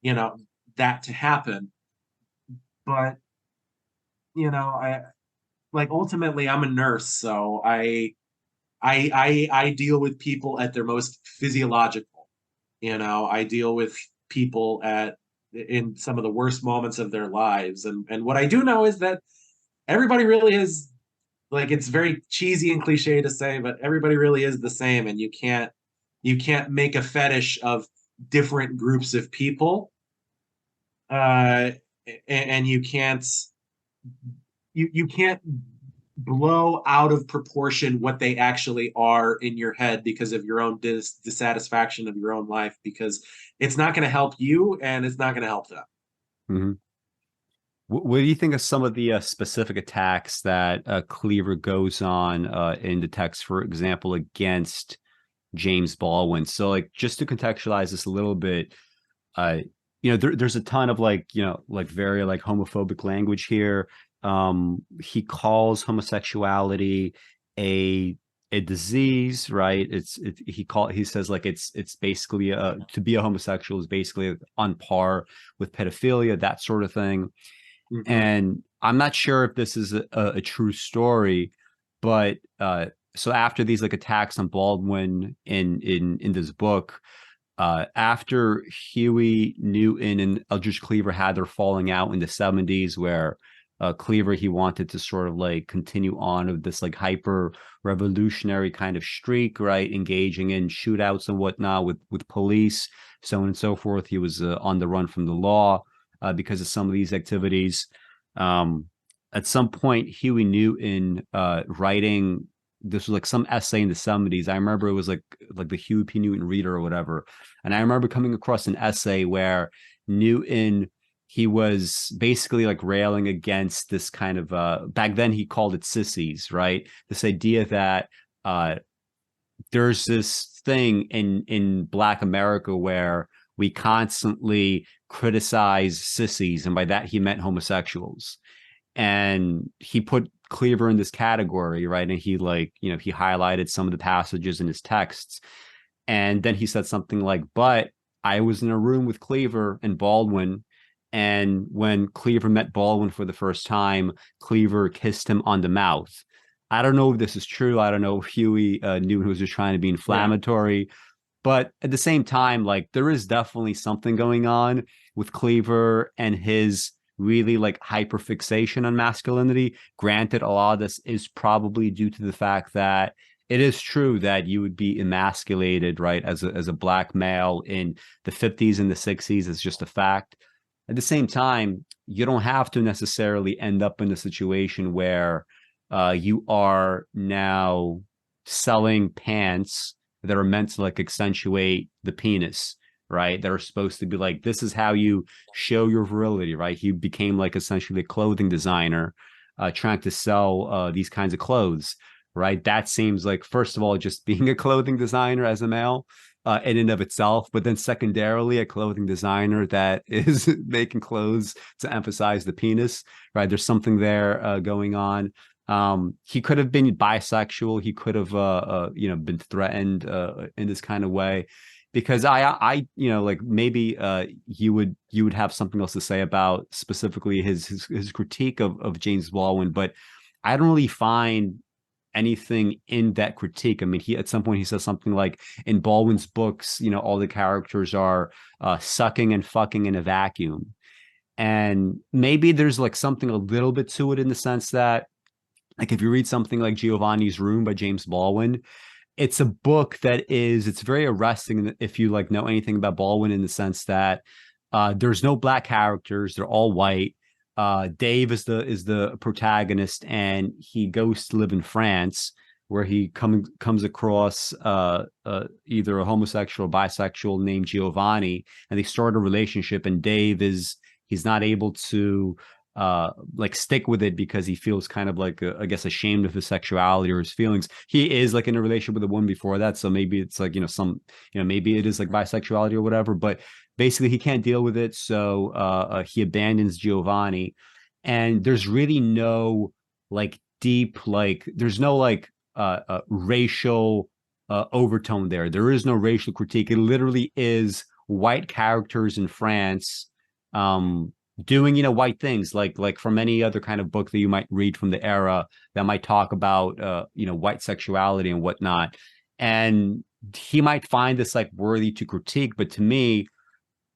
[SPEAKER 2] that to happen. But ultimately I'm a nurse, so I deal with people at their most physiological. I deal with people in some of the worst moments of their lives. And what I do know is that everybody really is, like, it's very cheesy and cliche to say, but everybody really is the same. And you can't make a fetish of different groups of people. And you can't blow out of proportion what they actually are in your head because of your own dissatisfaction of your own life, because it's not going to help you and it's not going to help them.
[SPEAKER 1] Mm-hmm. What do you think of some of the specific attacks that Cleaver goes on in the text, for example, against James Baldwin? So, like, just to contextualize this a little bit, there's a ton of very homophobic language here. He calls homosexuality a disease, right? He says like it's basically to be a homosexual is basically on par with pedophilia, that sort of thing. Mm-hmm. And I'm not sure if this is a true story, but so after these like attacks on Baldwin in this book, after Huey Newton and Eldridge Cleaver had their falling out in the 70s, where Cleaver, he wanted to sort of like continue on of this like hyper revolutionary kind of streak, right? Engaging in shootouts and whatnot with police, so on and so forth. He was on the run from the law because of some of these activities. At some point, Huey Newton writing, this was like some essay in the 70s. I remember it was like the Huey P. Newton Reader or whatever. And I remember coming across an essay where Newton, he was basically like railing against this kind of back then he called it sissies, right? This idea that there's this thing in Black America where we constantly criticize sissies, and by that he meant homosexuals. And he put Cleaver in this category, right? And he he highlighted some of the passages in his texts. And then he said something like, but I was in a room with Cleaver and Baldwin, and when Cleaver met Baldwin for the first time, Cleaver kissed him on the mouth. I don't know if this is true. I don't know if Huey Newton was just trying to be inflammatory. Yeah. But at the same time, like, there is definitely something going on with Cleaver and his really like hyperfixation on masculinity. Granted, a lot of this is probably due to the fact that it is true that you would be emasculated, right, as a Black male in the 50s and the 60s. It's just a fact. At the same time, you don't have to necessarily end up in a situation where you are now selling pants that are meant to like accentuate the penis, right? That are supposed to be like, this is how you show your virility, right? He became like essentially a clothing designer trying to sell these kinds of clothes. right? That seems like, first of all, just being a clothing designer as a male in and of itself, but then secondarily, a clothing designer that is making clothes to emphasize the penis, right? There's something there going on. He could have been bisexual. He could have, been threatened in this kind of way, because like maybe you would have something else to say about specifically his critique of James Baldwin, but I don't really find anything in that critique. I mean, he at some point he says something like, in Baldwin's books, all the characters are sucking and fucking in a vacuum, and maybe there's like something a little bit to it in the sense that, like, if you read something like Giovanni's Room by James Baldwin, it's a book it's very arresting if you like know anything about Baldwin, in the sense that there's no black characters, they're all white. Dave is the protagonist, and he goes to live in France, where he comes across either a homosexual or bisexual named Giovanni, and they start a relationship, and he's not able to like stick with it because he feels kind of like I guess ashamed of his sexuality or his feelings. He is like in a relationship with a woman before that, so maybe it's like maybe it is like bisexuality or whatever, but basically he can't deal with it, so he abandons Giovanni, and there's really no like deep, like there's no like racial overtone there. There is no racial critique. It literally is white characters in France doing white things, like from any other kind of book that you might read from the era that might talk about white sexuality and whatnot. And he might find this like worthy to critique, but to me,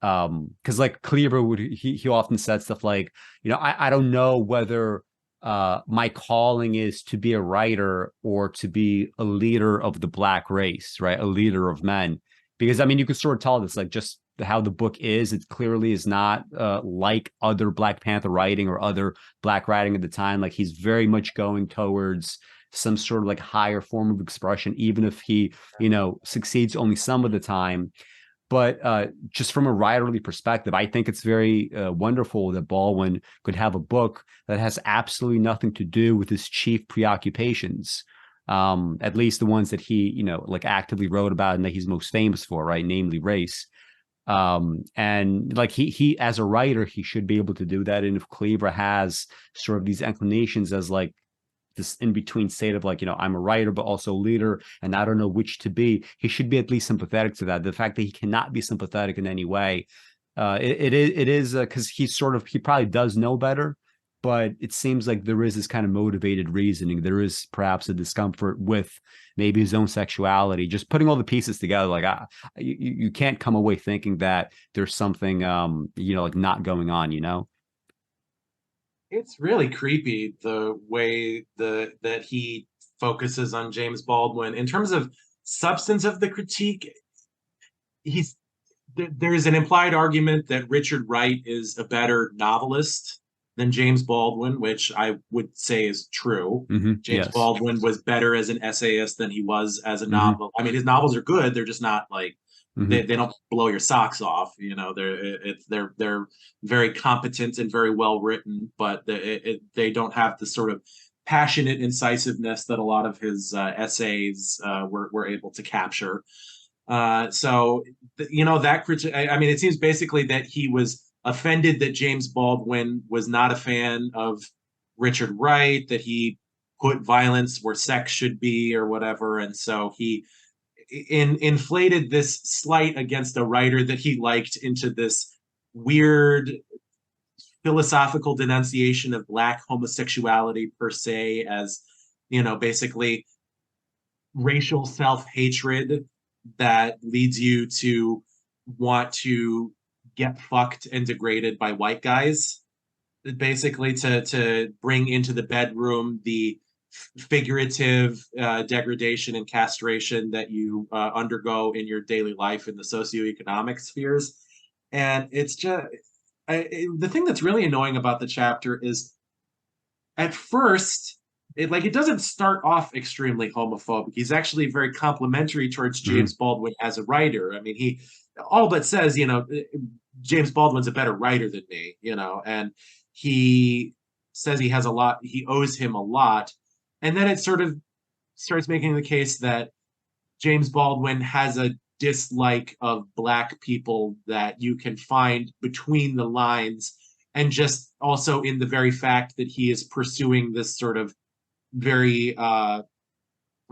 [SPEAKER 1] because like Cleaver he often said stuff like, I don't know whether my calling is to be a writer or to be a leader of the black race, right? A leader of men. Because I mean, you could sort of tell this, like, just how the book is. It clearly is not like other Black Panther writing or other black writing at the time. Like, he's very much going towards some sort of like higher form of expression, even if he, succeeds only some of the time. But just from a writerly perspective, I think it's very wonderful that Baldwin could have a book that has absolutely nothing to do with his chief preoccupations. At least the ones that he, like actively wrote about and that he's most famous for, right? Namely race. And like he as a writer, he should be able to do that. And if Cleaver has sort of these inclinations as like this in between state of like, I'm a writer, but also leader, and I don't know which to be, he should be at least sympathetic to that. The fact that he cannot be sympathetic in any way, it is because he probably does know better, but it seems like there is this kind of motivated reasoning. There is perhaps a discomfort with maybe his own sexuality, just putting all the pieces together. Like you can't come away thinking that there's something, like not going on,
[SPEAKER 2] It's really creepy the way that he focuses on James Baldwin in terms of substance of the critique. There's an implied argument that Richard Wright is a better novelist than James Baldwin, which I would say is true.
[SPEAKER 1] Mm-hmm.
[SPEAKER 2] James
[SPEAKER 1] Yes.
[SPEAKER 2] Baldwin was better as an essayist than he was as a novel. I mean, his novels are good. They're just not like they don't blow your socks off. They're very competent and very well written, but they don't have the sort of passionate incisiveness that a lot of his essays were able to capture. That critique. I mean, it seems basically that he was offended that James Baldwin was not a fan of Richard Wright, that he put violence where sex should be or whatever, and so he inflated this slight against a writer that he liked into this weird philosophical denunciation of black homosexuality per se, as basically racial self-hatred that leads you to want to get fucked and degraded by white guys, basically to bring into the bedroom the figurative degradation and castration that you undergo in your daily life in the socioeconomic spheres. And it's just the thing that's really annoying about the chapter is at first it doesn't start off extremely homophobic. He's actually very complimentary towards James Baldwin as a writer. I mean, he all but says, James Baldwin's a better writer than me, and he says he owes him a lot. And then it sort of starts making the case that James Baldwin has a dislike of Black people that you can find between the lines, and just also in the very fact that he is pursuing this sort of very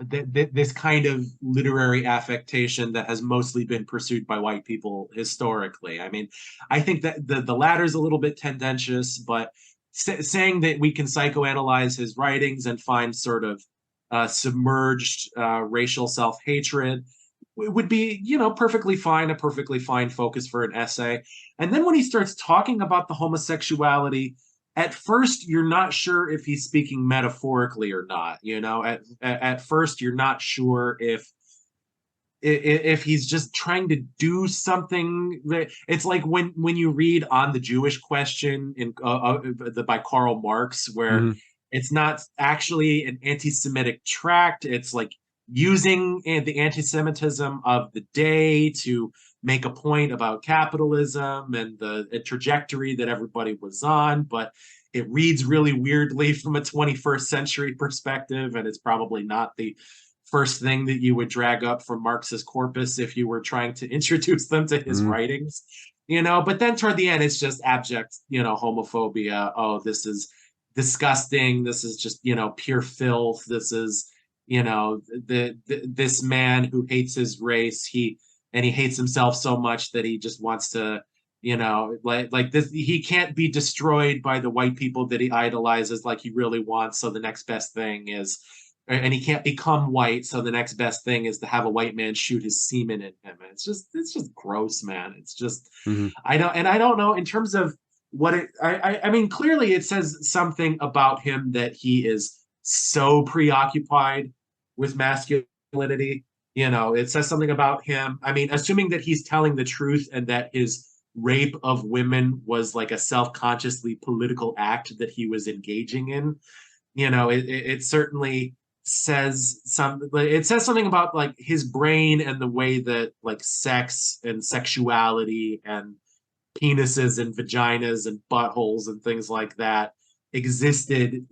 [SPEAKER 2] this kind of literary affectation that has mostly been pursued by white people historically. I mean, I think that the latter is a little bit tendentious, but saying that we can psychoanalyze his writings and find sort of submerged racial self-hatred would be, perfectly fine, a perfectly fine focus for an essay. And then when he starts talking about the homosexuality, at first you're not sure if he's speaking metaphorically or not. At first you're not sure if he's just trying to do something. It's like when you read On the Jewish Question by Karl Marx, where it's not actually an anti-Semitic tract. It's like using the anti-Semitism of the day to make a point about capitalism and the trajectory that everybody was on, but it reads really weirdly from a 21st century perspective, and it's probably not the first thing that you would drag up from Marx's corpus if you were trying to introduce them to his writings, but then toward the end, it's just abject, homophobia. Oh, this is disgusting. This is just, pure filth. This is, this man who hates his race. He hates himself so much that he just wants to, like this, he can't be destroyed by the white people that he idolizes like he really wants. So the next best thing is, and he can't become white. So the next best thing is to have a white man shoot his semen in him. And it's just gross, man. It's just, I don't know in terms of what I mean, clearly it says something about him that he is so preoccupied with masculinity. It says something about him. I mean, assuming that he's telling the truth and that his rape of women was like a self-consciously political act that he was engaging in, it certainly says something about like his brain and the way that like sex and sexuality and penises and vaginas and buttholes and things like that existed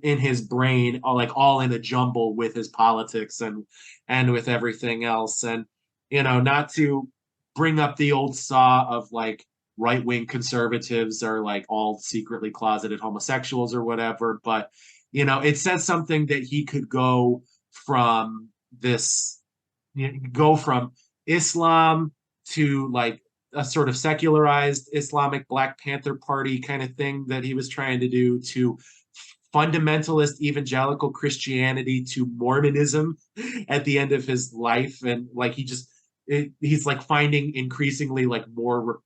[SPEAKER 2] in his brain, like all in a jumble with his politics and with everything else. And not to bring up the old saw of like right-wing conservatives are like all secretly closeted homosexuals or whatever, but it says something that he could go from Islam to like a sort of secularized Islamic Black Panther Party kind of thing that he was trying to do, to fundamentalist evangelical Christianity, to Mormonism at the end of his life. And like he's like finding increasingly like more,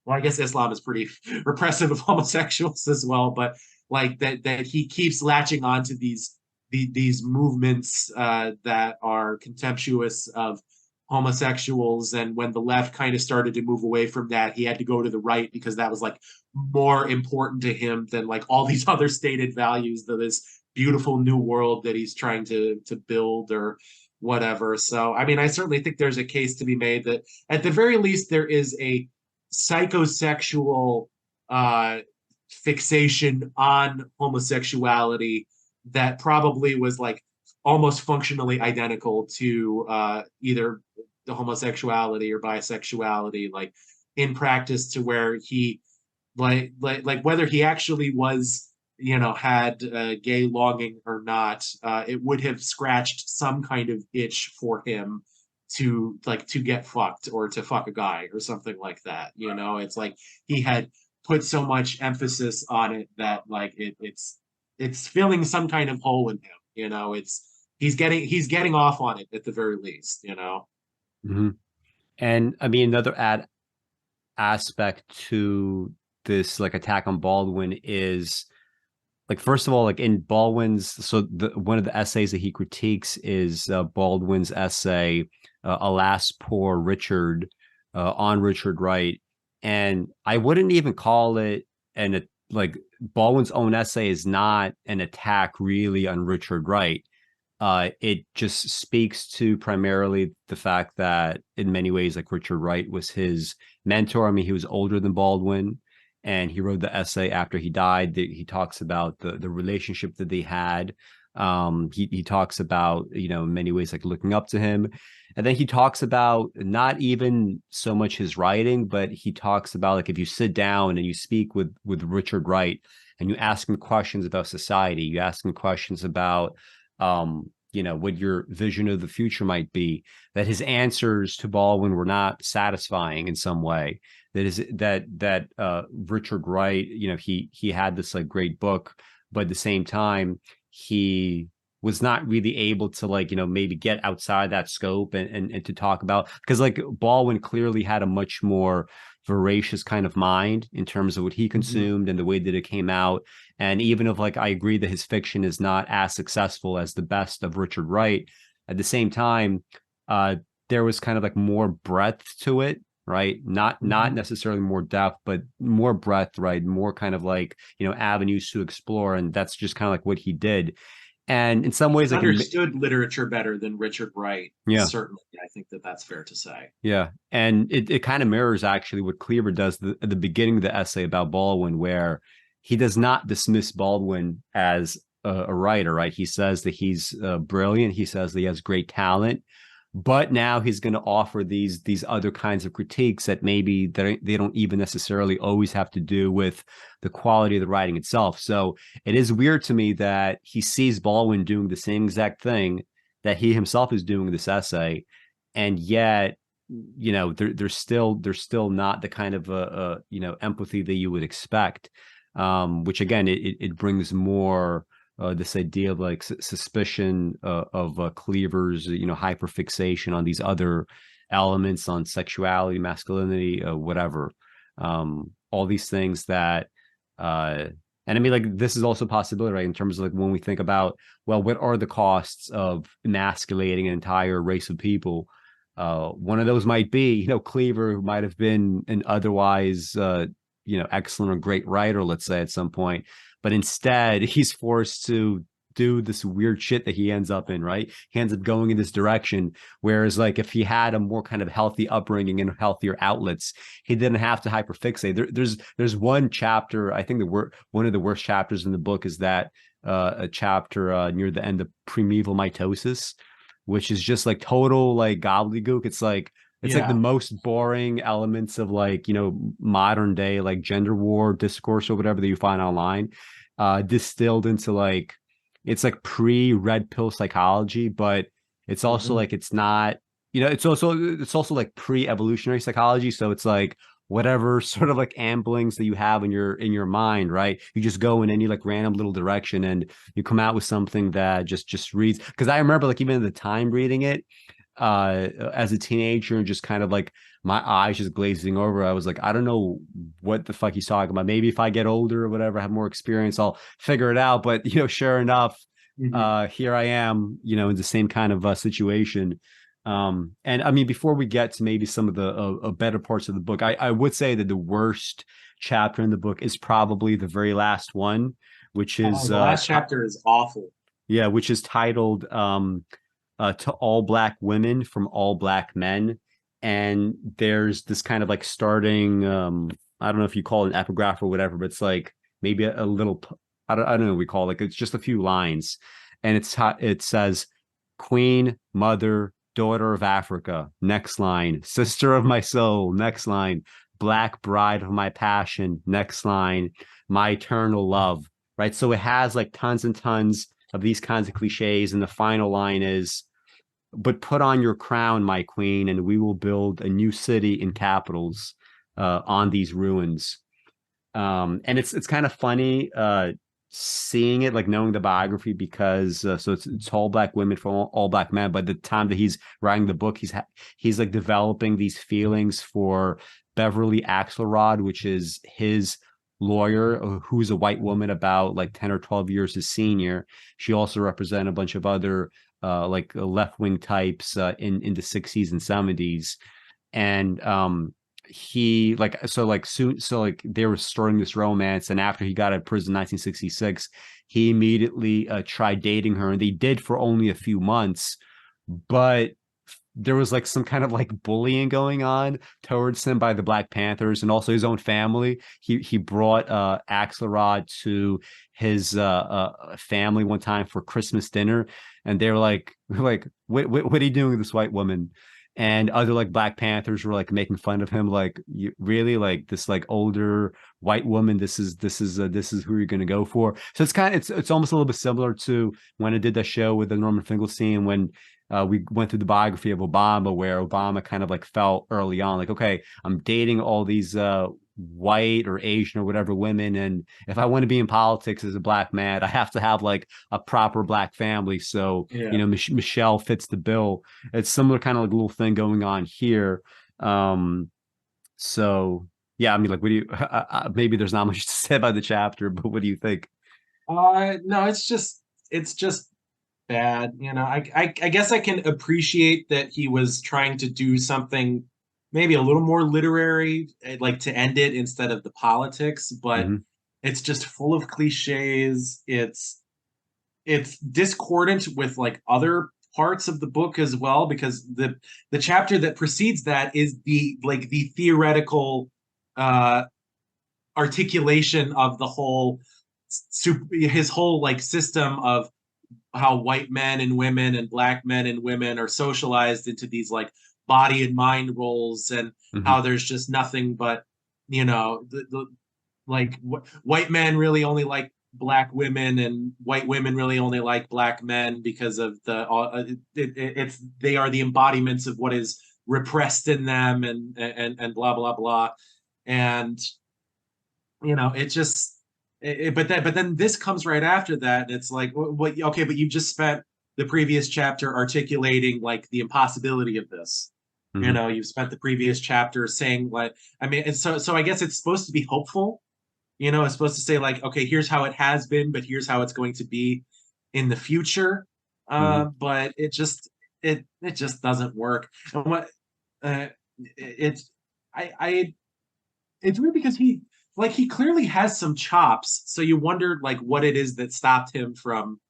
[SPEAKER 2] well, I guess Islam is pretty repressive of homosexuals as well, but like that he keeps latching onto these movements that are contemptuous of homosexuals. And when the left kind of started to move away from that, he had to go to the right because that was like more important to him than like all these other stated values of this beautiful new world that he's trying to build or whatever. So, I mean, I certainly think there's a case to be made that at the very least there is a psychosexual fixation on homosexuality that probably was like almost functionally identical to either the homosexuality or bisexuality, like in practice, to where he like whether he actually was had gay longing or not, it would have scratched some kind of itch for him to get fucked or to fuck a guy or something like that. It's like he had put so much emphasis on it that like it's filling some kind of hole in him. He's getting off on it at the very least.
[SPEAKER 1] And I mean, another aspect to this like attack on Baldwin is like, first of all, like in Baldwin's, so one of the essays that he critiques is Baldwin's essay, Alas, Poor Richard, on Richard Wright. And I wouldn't even call it like Baldwin's own essay is not an attack really on Richard Wright. It just speaks to primarily the fact that in many ways, like Richard Wright was his mentor. I mean, he was older than Baldwin, and he wrote the essay after he died. He talks about the relationship that they had. He talks about, in many ways, like looking up to him. And then he talks about not even so much his writing, but he talks about, like, if you sit down and you speak with Richard Wright and you ask him questions about society, you ask him questions about, what your vision of the future might be, that his answers to Baldwin were not satisfying in some way. That Richard Wright, he had this like great book, but at the same time, he was not really able to, like, maybe get outside that scope and to talk about, because like Baldwin clearly had a much more voracious kind of mind in terms of what he consumed and the way that it came out. And even if, like, I agree that his fiction is not as successful as the best of Richard Wright, at the same time, there was kind of like more breadth to it, right? Not necessarily more depth, but more breadth, right? More kind of like, avenues to explore. And that's just kind of like what he did. And in some ways,
[SPEAKER 2] understood literature better than Richard Wright.
[SPEAKER 1] Yeah,
[SPEAKER 2] certainly. I think that's fair to say.
[SPEAKER 1] Yeah, and it kind of mirrors actually what Cleaver does at the beginning of the essay about Baldwin, where he does not dismiss Baldwin as a writer, right? He says that he's brilliant. He says that he has great talent, but now he's going to offer these other kinds of critiques that maybe they don't even necessarily always have to do with the quality of the writing itself. So it is weird to me that he sees Baldwin doing the same exact thing that he himself is doing in this essay, and yet, there's still not the kind of empathy that you would expect, which again, it brings more this idea of like suspicion of Cleaver's, hyperfixation on these other elements, on sexuality, masculinity, whatever, all these things that, and I mean, like, this is also a possibility, right? In terms of like when we think about, well, what are the costs of emasculating an entire race of people? One of those might be, Cleaver, who might have been an otherwise, excellent or great writer, let's say, at some point, but instead he's forced to do this weird shit that he ends up in, right? He ends up going in this direction. Whereas, like, if he had a more kind of healthy upbringing and healthier outlets, he didn't have to hyperfixate. There's one chapter, I think one of the worst chapters in the book is that a chapter near the end of primeval mitosis, which is just like total like gobbledygook. It's like the most boring elements of like, modern day like gender war discourse or whatever that you find online, distilled into like, it's like pre-red pill psychology, but it's also like, it's not, it's also like pre-evolutionary psychology. So it's like whatever sort of like amblings that you have in your mind, right? You just go in any like random little direction and you come out with something that just reads. Because I remember, like, even at the time reading it as a teenager, and just kind of like my eyes just glazing over, I was like, I don't know what the fuck he's talking about. Maybe if I get older or whatever, have more experience, I'll figure it out. But sure enough, here I am, in the same kind of situation. And I mean, before we get to maybe some of the better parts of the book, I would say that the worst chapter in the book is probably the very last one, which is
[SPEAKER 2] the last chapter is awful.
[SPEAKER 1] Yeah, which is titled "To All Black Women from All Black Men." And there's this kind of like starting, I don't know if you call it an epigraph or whatever, but it's like maybe a little, I don't know what we call it. Like, it's just a few lines, and it says, "Queen, mother, daughter of Africa." Next line, "Sister of my soul." Next line, "Black bride of my passion." Next line, "My eternal love." Right. So it has like tons and tons of these kinds of cliches. And the final line is, "But put on your crown, my queen, and we will build a new city in capitals on these ruins." And it's kind of funny seeing it, like knowing the biography, because so it's all black women from all black men. But the time that he's writing the book, he's like developing these feelings for Beverly Axelrod, which is his lawyer, who's a white woman about like 10 or 12 years his senior. She also represented a bunch of other like left-wing types in the 60s and 70s. And he they were starting this romance, and after he got out of prison in 1966, he immediately tried dating her, and they did for only a few months. But there was like some kind of like bullying going on towards him by the Black Panthers and also his own family. He brought Axelrod to his family one time for Christmas dinner, and they were like, what are you doing with this white woman? And other like Black Panthers were like making fun of him, like, you really, like, this like older white woman, this is who you're gonna go for. So it's kind of, it's almost a little bit similar to when I did that show with the Norman Finkelstein, when we went through the biography of Obama, where Obama kind of like felt early on like, okay, I'm dating all these white or Asian or whatever women, and if I want to be in politics as a Black man, I have to have like a proper Black family. So
[SPEAKER 2] Yeah.
[SPEAKER 1] you know, Michelle fits the bill. It's similar kind of like little thing going on here. So yeah, I mean, like, what do you? Maybe there's not much to say about the chapter, but what do you think?
[SPEAKER 2] No, it's just bad. You know, I guess I can appreciate that he was trying to do something maybe a little more literary, like to end it instead of the politics, but
[SPEAKER 1] Mhm.
[SPEAKER 2] it's just full of cliches. It's discordant with like other parts of the book as well, because the chapter that precedes that is the theoretical uh articulation of the whole his whole like system of how white men and women and Black men and women are socialized into these like body and mind roles, and how
[SPEAKER 1] Mhm.
[SPEAKER 2] there's just nothing but, you know, the like white men really only like Black women, and white women really only like Black men because of the it's they are the embodiments of what is repressed in them, and blah blah blah. And you know, it just but then this comes right after that, and it's like, what? Okay, but you just spent the previous chapter articulating like the impossibility of this. You
[SPEAKER 1] Mhm.
[SPEAKER 2] know, you've spent the previous chapter saying, like, I mean, and so I guess it's supposed to be hopeful. You know, it's supposed to say like, okay, here's how it has been, but here's how it's going to be in the future.
[SPEAKER 1] Mhm.
[SPEAKER 2] But it just doesn't work. And what it's I it's weird because he clearly has some chops, so you wondered like what it is that stopped him from,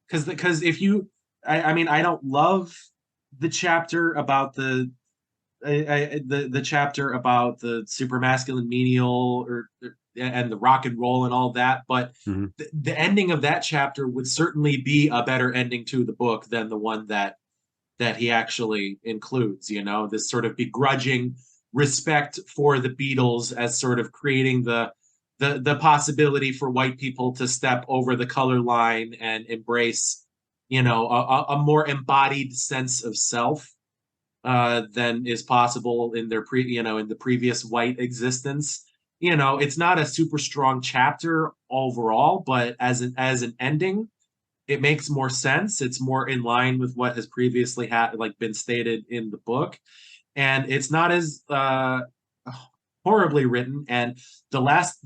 [SPEAKER 2] because if you I mean, I don't love the chapter about the chapter about the super masculine menial, or and the rock and roll and all that, but
[SPEAKER 1] Mhm.
[SPEAKER 2] the ending of that chapter would certainly be a better ending to the book than the one that he actually includes. You know, this sort of begrudging respect for the Beatles as sort of creating the possibility for white people to step over the color line and embrace, you know, a more embodied sense of self than is possible in their in the previous white existence. You know, it's not a super strong chapter overall, but as an ending, it makes more sense. It's more in line with what has previously had like been stated in the book, and it's not as horribly written. And the last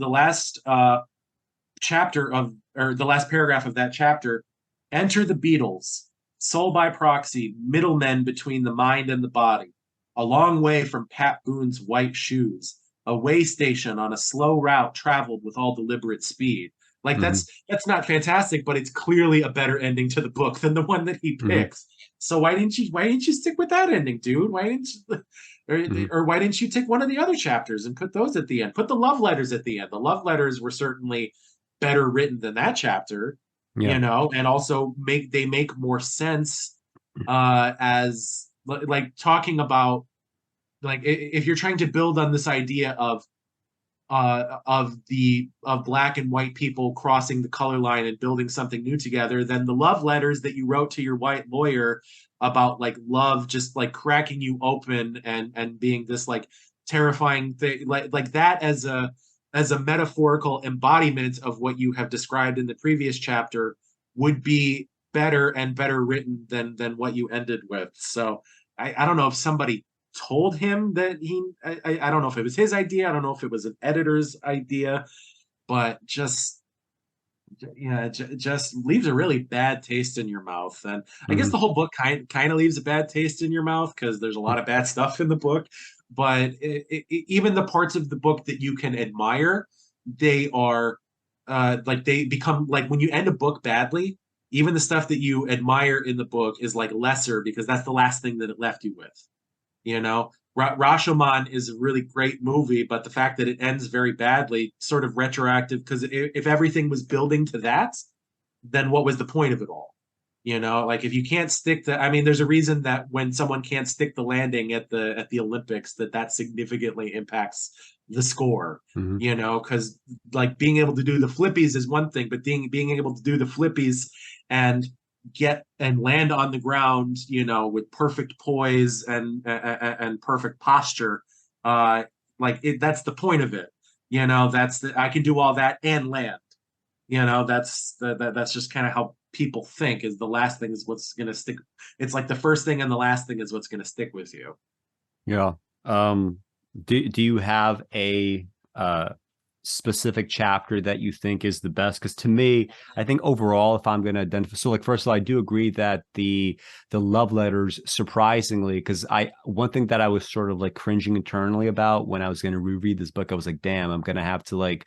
[SPEAKER 2] chapter of or the last paragraph of that chapter, enter the Beatles, soul by proxy, middlemen between the mind and the body, a long way from Pat Boone's white shoes, a way station on a slow route traveled with all deliberate speed. Like
[SPEAKER 1] Mhm.
[SPEAKER 2] that's not fantastic, but it's clearly a better ending to the book than the one that he
[SPEAKER 1] Mhm.
[SPEAKER 2] picks. So why didn't you stick with that ending, dude? Why didn't you,
[SPEAKER 1] Mhm.
[SPEAKER 2] or why didn't you take one of the other chapters and put those at the end? Put the love letters at the end. The love letters were certainly better written than that chapter,
[SPEAKER 1] Yeah.
[SPEAKER 2] and also make more sense as like talking about, like, if you're trying to build on this idea of Black and white people crossing the color line and building something new together, then the love letters that you wrote to your white lawyer about like love just like cracking you open and being this like terrifying thing, like that as a metaphorical embodiment of what you have described in the previous chapter, would be better and better written than what you ended with. So I don't know if somebody told him that I don't know if it was his idea. I don't know if it was an editor's idea, but just yeah, just leaves a really bad taste in your mouth. And I guess
[SPEAKER 1] Mhm.
[SPEAKER 2] the whole book kind of leaves a bad taste in your mouth because there's a lot of bad stuff in the book. But even the parts of the book that you can admire, they are like they become like when you end a book badly, even the stuff that you admire in the book is like lesser because that's the last thing that it left you with. You know, Rashomon is a really great movie, but the fact that it ends very badly, sort of retroactive, because if everything was building to that, then what was the point of it all? You know, like if you can't stick to, I mean, there's a reason that when someone can't stick the landing at the Olympics, that significantly impacts the score.
[SPEAKER 1] Mhm.
[SPEAKER 2] You know, because like being able to do the flippies is one thing, but being able to do the flippies and get and land on the ground, you know, with perfect poise and perfect posture, that's the point of it. You know, I can do all that and land. You know, that's just kind of how people think. Is the last thing is what's going to stick. It's like the first thing and the last thing is what's going to stick with you.
[SPEAKER 1] Yeah. Do you have a specific chapter that you think is the best? Because to me, I think overall, if I'm going to identify, so like first of all, I do agree that the love letters, surprisingly, because one thing that I was sort of like cringing internally about when I was going to reread this book, I was like, damn, I'm going to have to like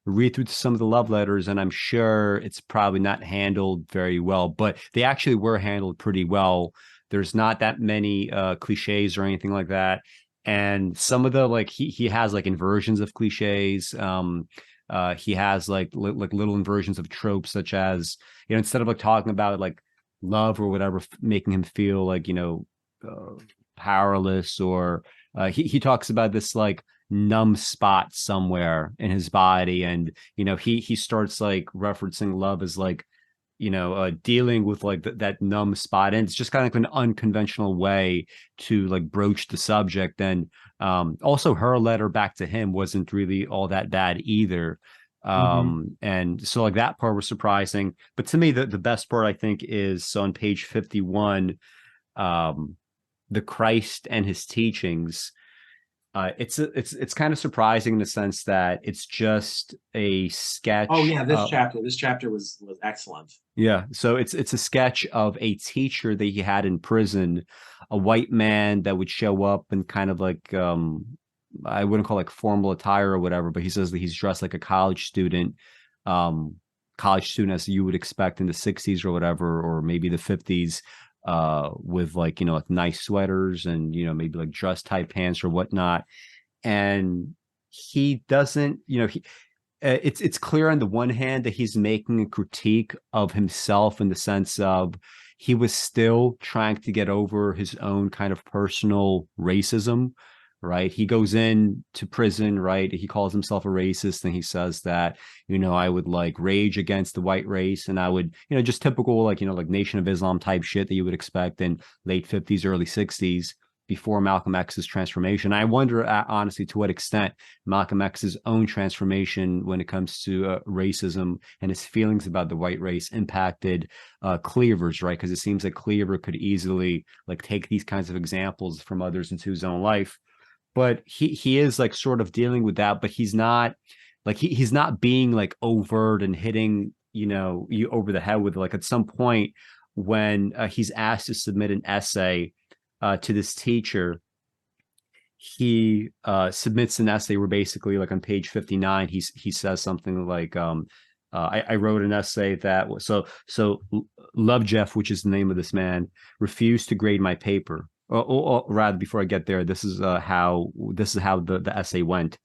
[SPEAKER 1] read through some of the love letters, and I'm sure it's probably not handled very well, but they actually were handled pretty well. There's not that many cliches or anything like that. And some of the like he has like inversions of cliches. He has like little inversions of tropes, such as, you know, instead of like talking about like love or whatever, making him feel like, you know, powerless, or he talks about this like numb spot somewhere in his body, and you know he starts like referencing love as like, you know, dealing with like that numb spot, and it's just kind of like an unconventional way to like broach the subject. And also her letter back to him wasn't really all that bad either. And so like that part was surprising, but to me the best part I think is on page 51, the Christ and his teachings. It's kind of surprising in the sense that it's just a sketch.
[SPEAKER 2] Oh yeah, this chapter was excellent.
[SPEAKER 1] Yeah, so it's a sketch of a teacher that he had in prison, a white man that would show up and kind of like I wouldn't call like formal attire or whatever, but he says that he's dressed like a college student as you would expect in the 60s or whatever, or maybe the 50s, with like, you know, like nice sweaters and, you know, maybe like dress type pants or whatnot. And he doesn't, you know, it's clear on the one hand that he's making a critique of himself in the sense of he was still trying to get over his own kind of personal racism, right? He goes in to prison, right? He calls himself a racist, and he says that, you know, I would like rage against the white race, and I would, you know, just typical like, you know, like Nation of Islam type shit that you would expect in late 50s, early 60s before Malcolm X's transformation. I wonder, honestly, to what extent Malcolm X's own transformation when it comes to racism and his feelings about the white race impacted Cleaver's, right? Because it seems like Cleaver could easily like take these kinds of examples from others into his own life. But he is like sort of dealing with that, but he's not like he's not being like overt and hitting, you know, you over the head with like at some point when he's asked to submit an essay to this teacher, he submits an essay where basically like on page 59 he says something like I wrote an essay that was so Love Jeff, which is the name of this man, refused to grade my paper. Or rather, before I get there, this is how the essay went.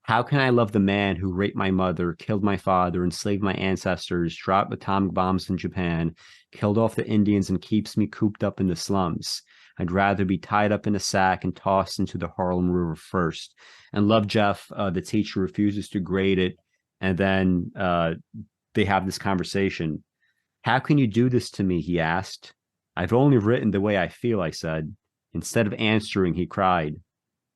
[SPEAKER 1] How can I love the man who raped my mother, killed my father, enslaved my ancestors, dropped atomic bombs in Japan, killed off the Indians, and keeps me cooped up in the slums? I'd rather be tied up in a sack and tossed into the Harlem River first. And Love Jeff, the teacher, refuses to grade it, and then they have this conversation. How can you do this to me? He asked. I've only written the way I feel, I said. Instead of answering, he cried.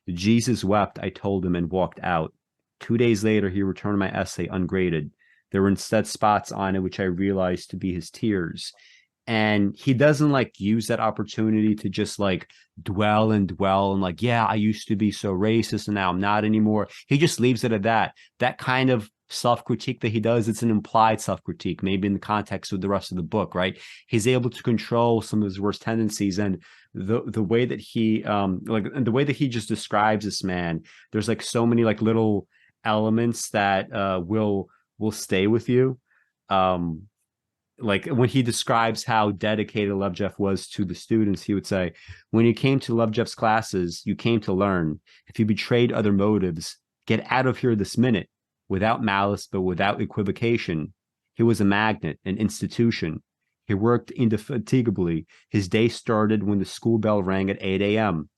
[SPEAKER 1] Jesus wept, I told him, and walked out. 2 days later, he returned my essay ungraded. There were instead spots on it which I realized to be his tears. And he doesn't like use that opportunity to just like dwell and like, yeah, I used to be so racist and now I'm not anymore. He just leaves it at that. That kind of self-critique that he does, it's an implied self-critique, maybe in the context of the rest of the book, right? He's able to control some of his worst tendencies, and the way that he and the way that he just describes this man, there's like so many like little elements that will stay with you. like when he describes how dedicated Lovejeff was to the students, he would say, when you came to Lovejeff's classes, you came to learn. If you betrayed other motives, get out of here this minute, without malice, but without equivocation. He was a magnet, an institution. He worked indefatigably. His day started when the school bell rang at 8 a.m.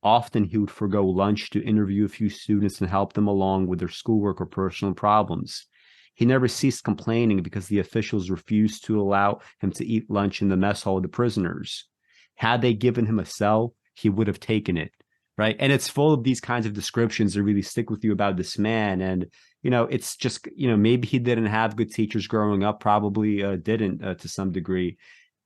[SPEAKER 1] Often he would forgo lunch to interview a few students and help them along with their schoolwork or personal problems. He never ceased complaining because the officials refused to allow him to eat lunch in the mess hall of the prisoners. Had they given him a cell, he would have taken it, right? And it's full of these kinds of descriptions that really stick with you about this man. And, you know, it's just, you know, maybe he didn't have good teachers growing up, probably didn't to some degree.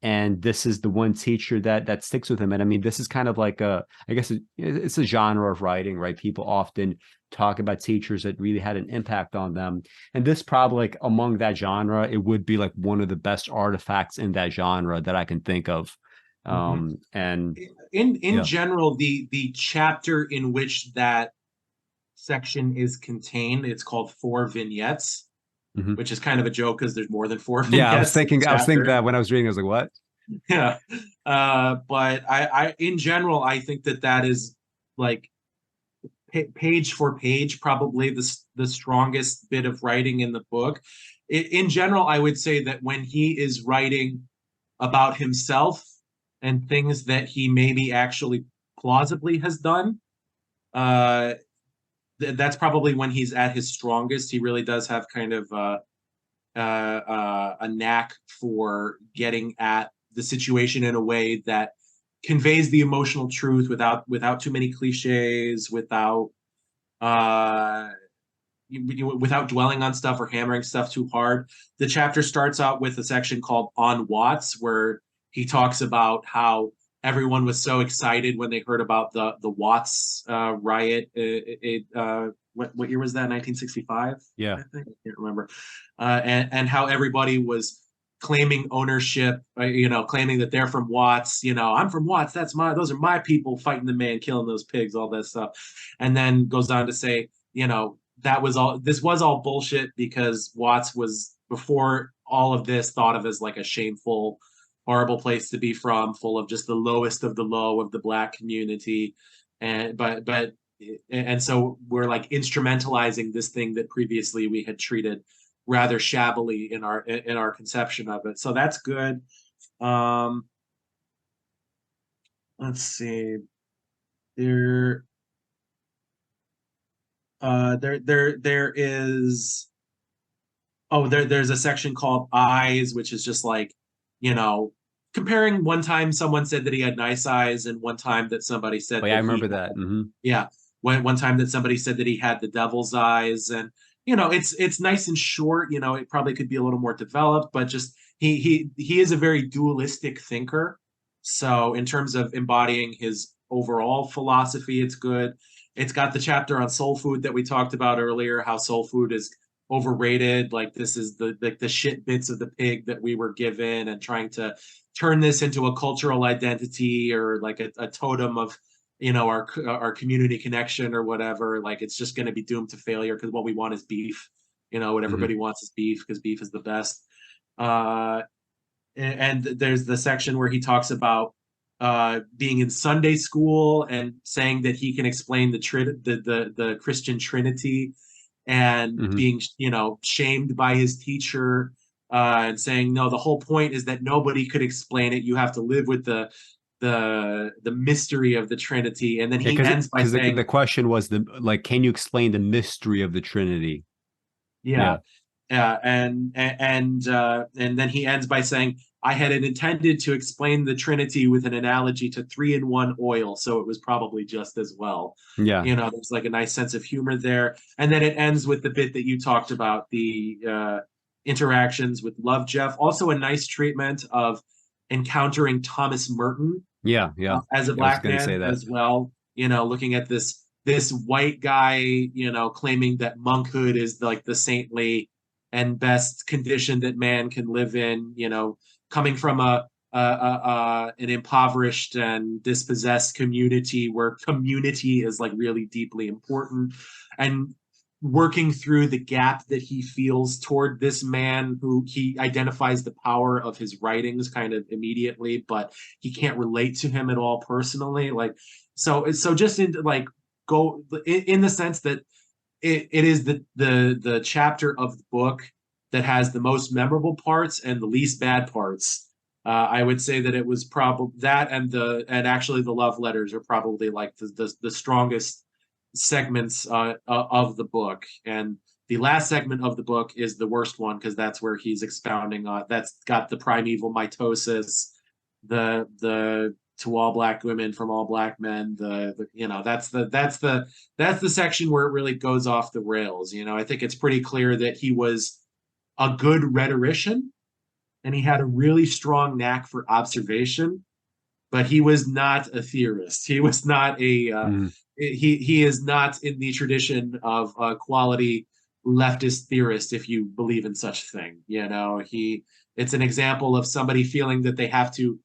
[SPEAKER 1] And this is the one teacher that sticks with him. And I mean, this is kind of like I guess it's a genre of writing, right? People often talk about teachers that really had an impact on them. And this probably, like, among that genre, it would be like one of the best artifacts in that genre that I can think of. And
[SPEAKER 2] in general, the chapter in which that section is contained, it's called 4 vignettes. Which is kind of a joke because there's more than 4 vignettes.
[SPEAKER 1] Yeah, I was thinking that when I was reading, I was like, what?
[SPEAKER 2] Yeah. But I in general, I think that is like page for page, probably the strongest bit of writing in the book. In general, I would say that when he is writing about himself and things that he maybe actually plausibly has done, that's probably when he's at his strongest. He really does have kind of a knack for getting at the situation in a way that conveys the emotional truth without too many cliches, without dwelling on stuff or hammering stuff too hard. The chapter starts out with a section called "On Watts," where he talks about how everyone was so excited when they heard about the Watts riot. What year was that? 1965?
[SPEAKER 1] Yeah,
[SPEAKER 2] I think, I can't remember. And how everybody was claiming ownership, claiming that they're from Watts. I'm from Watts. Those are my people fighting the man, killing those pigs, all that stuff. And then goes on to say, this was all bullshit because Watts was, before all of this, thought of as like a shameful, horrible place to be from, full of just the lowest of the low of the Black community. And so we're like instrumentalizing this thing that previously we had treated rather shabbily in our conception of it. So that's good. Let's see. There is. Oh, there's a section called Eyes, which is just like, comparing one time someone said that he had nice eyes and one time that somebody said.
[SPEAKER 1] Oh, yeah, I remember that.
[SPEAKER 2] Yeah, one time that somebody said that he had the devil's eyes, and it's nice and short. It probably could be a little more developed, but just he is a very dualistic thinker. So in terms of embodying his overall philosophy, it's good. It's got the chapter on soul food that we talked about earlier, how soul food is overrated. Like, this is the shit bits of the pig that we were given, and trying to turn this into a cultural identity or like a totem of our community connection or whatever. Like, it's just going to be doomed to failure because what we want is beef. What everybody wants is beef because beef is the best. And there's the section where he talks about being in Sunday school and saying that he can explain the Christian Trinity, and being shamed by his teacher, and saying, no, the whole point is that nobody could explain it. You have to live with the mystery of the Trinity. And then he ends by saying,
[SPEAKER 1] the question was can you explain the mystery of the Trinity?
[SPEAKER 2] Yeah. And then he ends by saying, I had intended to explain the Trinity with an analogy to 3-in-1 oil, so it was probably just as well.
[SPEAKER 1] Yeah.
[SPEAKER 2] There's like a nice sense of humor there. And then it ends with the bit that you talked about, the interactions with Lovejeff. Also a nice treatment of encountering Thomas Merton.
[SPEAKER 1] Yeah.
[SPEAKER 2] As a Black man as well. Looking at this white guy, claiming that monkhood is like the saintly and best condition that man can live in, coming from an impoverished and dispossessed community where community is like really deeply important. And working through the gap that he feels toward this man who he identifies the power of his writings kind of immediately, but he can't relate to him at all personally. Like, so just into like go in the sense that it is the chapter of the book that has the most memorable parts and the least bad parts. I would say that it was probably that, and actually the love letters are probably like the strongest segments of the book. And the last segment of the book is the worst one, because that's where he's expounding on, that's got the primeval mitosis, the to all black women from all black men, the you know, that's the section where it really goes off the rails. You know, I think it's pretty clear that he was a good rhetorician and he had a really strong knack for observation, but he was not a theorist. He was not a he is not in the tradition of a quality leftist theorist, if you believe in such a thing. You know, it's an example of somebody feeling that they have to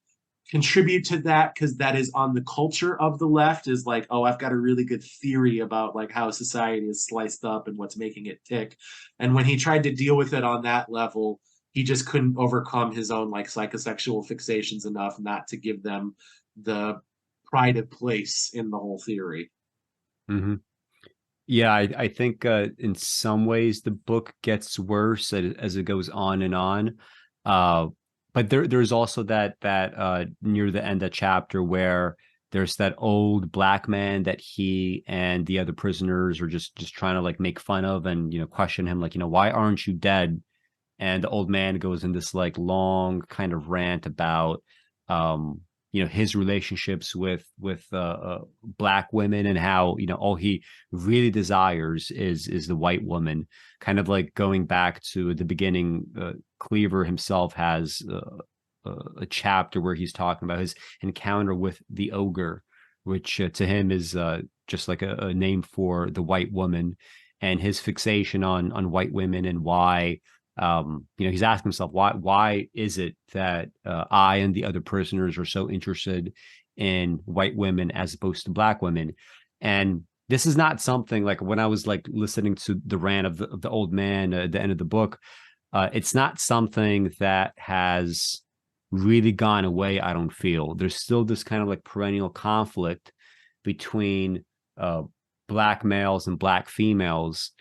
[SPEAKER 2] contribute to that because that is on the culture of the left, is like, oh, I've got a really good theory about like how society is sliced up and what's making it tick. And when he tried to deal with it on that level, he just couldn't overcome his own like psychosexual fixations enough not to give them the pride of place in the whole theory.
[SPEAKER 1] Mm-hmm. Yeah, I think in some ways the book gets worse as it goes on and on. But there's also that near the end of chapter where there's that old black man that he and the other prisoners are just trying to like make fun of and, you know, question him, like, you know, why aren't you dead? And the old man goes in this like long kind of rant about you know, his relationships with black women, and how, you know, all he really desires is the white woman. Kind of like going back to the beginning, Cleaver himself has a chapter where he's talking about his encounter with the ogre, which to him is just like a name for the white woman, and his fixation on white women, and why. You know, he's asking himself, why is it that I and the other prisoners are so interested in white women as opposed to black women? And this is not something like, when I was like listening to the rant of the old man at the end of the book, it's not something that has really gone away. I don't feel there's still this kind of like perennial conflict between black males and black females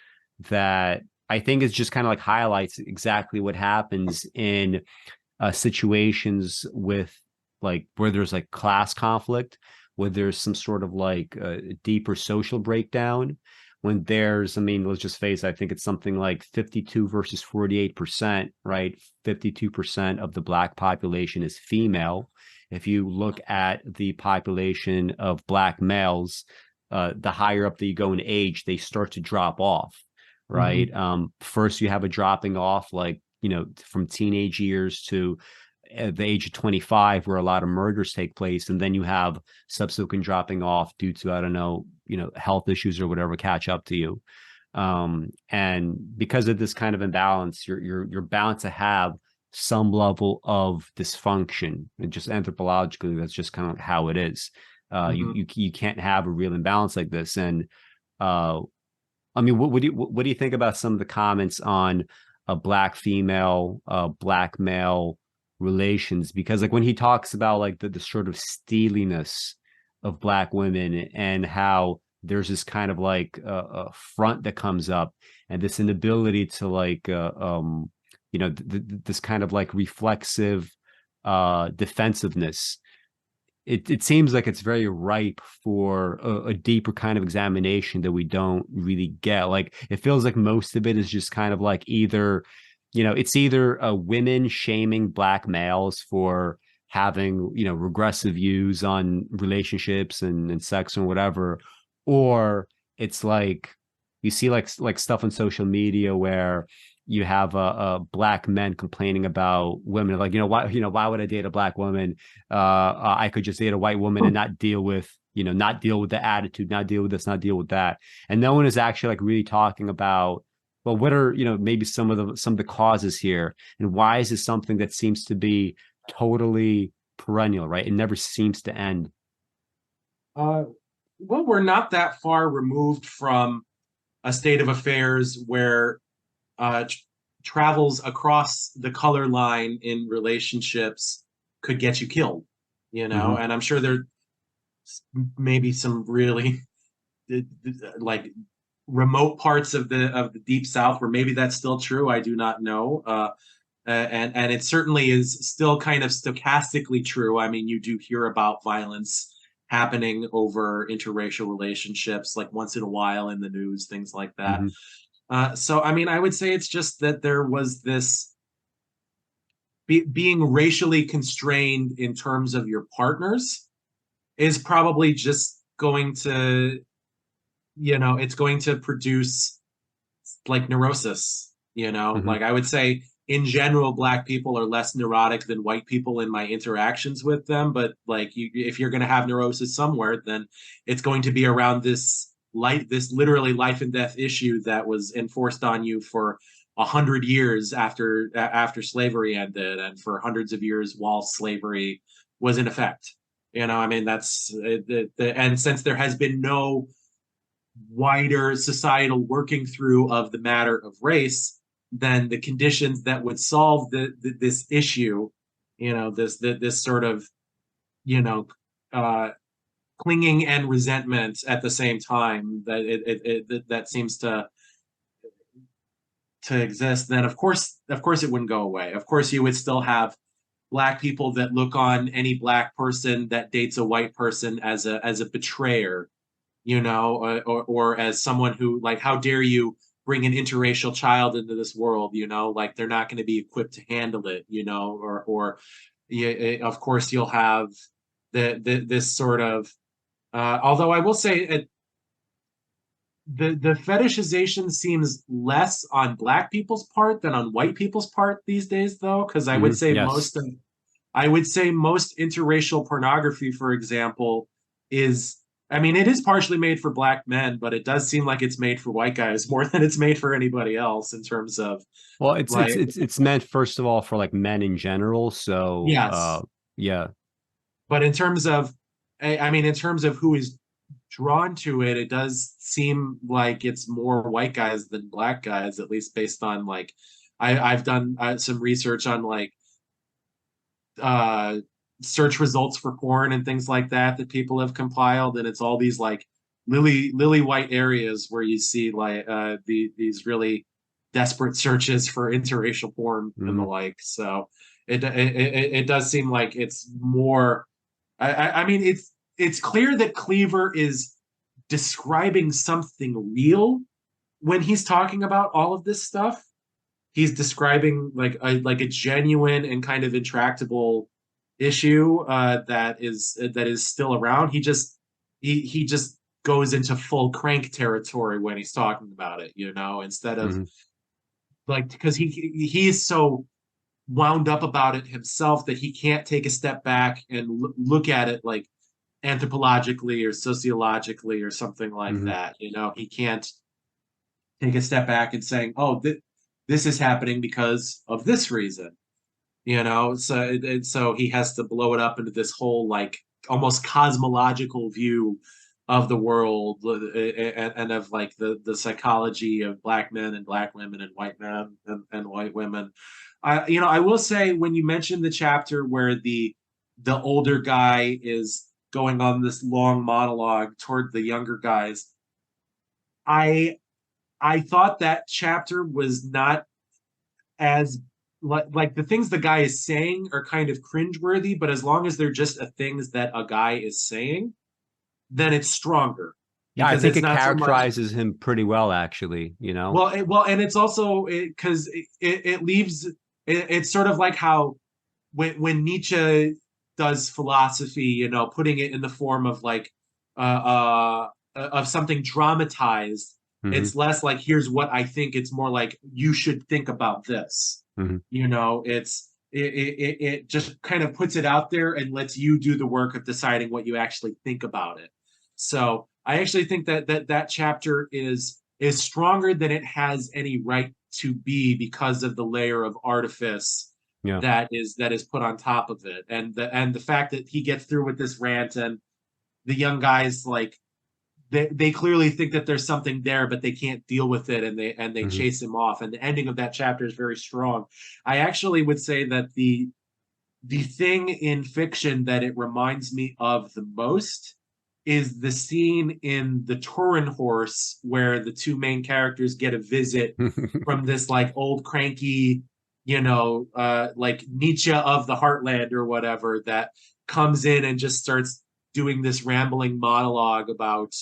[SPEAKER 1] that I think is just kind of like highlights exactly what happens in situations with like where there's like class conflict, where there's some sort of like deeper social breakdown. When there's, I mean, let's just face it, I think it's something like 52 versus 48%, right? 52% of the black population is female. If you look at the population of black males, the higher up that you go in age, they start to drop off. Right. Mm-hmm. First, you have a dropping off, like, you know, from teenage years to the age of 25, where a lot of murders take place. And then you have subsequent dropping off due to, I don't know, you know, health issues or whatever catch up to you. And because of this kind of imbalance, you're bound to have some level of dysfunction. And just anthropologically, that's just kind of how it is. You can't have a real imbalance like this. And I mean, what do you think about some of the comments on a black female, black male relations? Because like when he talks about like the sort of steeliness of black women, and how there's this kind of like a front that comes up, and this inability to like you know, this kind of like reflexive defensiveness. It seems like it's very ripe for a deeper kind of examination that we don't really get. Like, it feels like most of it is just kind of like either, you know, it's either women shaming black males for having, you know, regressive views on relationships and sex and whatever, or it's like you see like stuff on social media where you have black men complaining about women, like, why would I date a black woman? I could just date a white woman and not deal with, not deal with the attitude, not deal with this, not deal with that. And no one is actually like really talking about, well, what are, maybe some of the causes here, and why is this something that seems to be totally perennial, right? It never seems to end.
[SPEAKER 2] Well, we're not that far removed from a state of affairs where travels across the color line in relationships could get you killed, you know.
[SPEAKER 1] Mm-hmm.
[SPEAKER 2] And I'm sure there maybe some really like remote parts of the deep South where maybe that's still true. I do not know. And it certainly is still kind of stochastically true. I mean, you do hear about violence happening over interracial relationships like once in a while in the news, things like that. So, I mean, I would say it's just that there was this being racially constrained in terms of your partners is probably just going to, you know, it's going to produce like neurosis, you know. Like I would say in general, Black people are less neurotic than white people in my interactions with them. But like, if you're going to have neurosis somewhere, then it's going to be around this literally life and death issue that was enforced on you for 100 years after slavery ended, and for hundreds of years while slavery was in effect. You know, I mean, that's and since there has been no wider societal working through of the matter of race, then the conditions that would solve this issue, you know, this sort of, you know, clinging and resentment at the same time, that that seems to exist, then of course it wouldn't go away. Of course you would still have Black people that look on any Black person that dates a white person as a betrayer, you know, or as someone who, like, how dare you bring an interracial child into this world, you know, like they're not going to be equipped to handle it, you know, or of course you'll have this sort of although I will say the fetishization seems less on Black people's part than on white people's part these days, though, because I would say
[SPEAKER 1] Yes.
[SPEAKER 2] most interracial pornography, for example, is, I mean, it is partially made for Black men, but it does seem like it's made for white guys more than it's made for anybody else in terms of,
[SPEAKER 1] Well, it's
[SPEAKER 2] like,
[SPEAKER 1] it's meant, first of all, for like men in general. So
[SPEAKER 2] yes,
[SPEAKER 1] yeah.
[SPEAKER 2] but in terms of, I mean, in terms of who is drawn to it, it does seem like it's more white guys than Black guys, at least based on, like, I've done some research on like search results for porn and things like that people have compiled, and it's all these like lily white areas where you see like these really desperate searches for interracial porn and the like. So it does seem like it's more. I mean, it's clear that Cleaver is describing something real when he's talking about all of this stuff. He's describing like a genuine and kind of intractable issue that is still around. He just goes into full crank territory when he's talking about it, you know, instead of like, because he's so wound up about it himself that he can't take a step back and look at it like anthropologically or sociologically or something like that. You know, he can't take a step back and saying, oh, this is happening because of this reason, you know. So he has to blow it up into this whole like almost cosmological view of the world, and of like the psychology of Black men and Black women and white men and white women. You know, I will say, when you mentioned the chapter where the older guy is going on this long monologue toward the younger guys, I thought that chapter was not as like the things the guy is saying are kind of cringeworthy, but as long as they're just things that a guy is saying, then it's stronger.
[SPEAKER 1] Yeah, I think it characterizes
[SPEAKER 2] so much,
[SPEAKER 1] him pretty well, actually, you know.
[SPEAKER 2] well, and it's also because it leaves it's sort of like how when Nietzsche does philosophy, you know, putting it in the form of like of something dramatized. It's less like, here's what I think. It's more like, you should think about this. You know, it just kind of puts it out there and lets you do the work of deciding what you actually think about it. So I actually think that chapter is stronger than it has any right to be, because of the layer of artifice that is put on top of it, and the fact that he gets through with this rant and the young guys like they clearly think that there's something there, but they can't deal with it, and they
[SPEAKER 1] Mhm.
[SPEAKER 2] chase him off. And the ending of that chapter is very strong. I actually would say that the thing in fiction that it reminds me of the most is the scene in The Turin Horse, where the two main characters get a visit from this like old cranky, like Nietzsche of the heartland or whatever, that comes in and just starts doing this rambling monologue about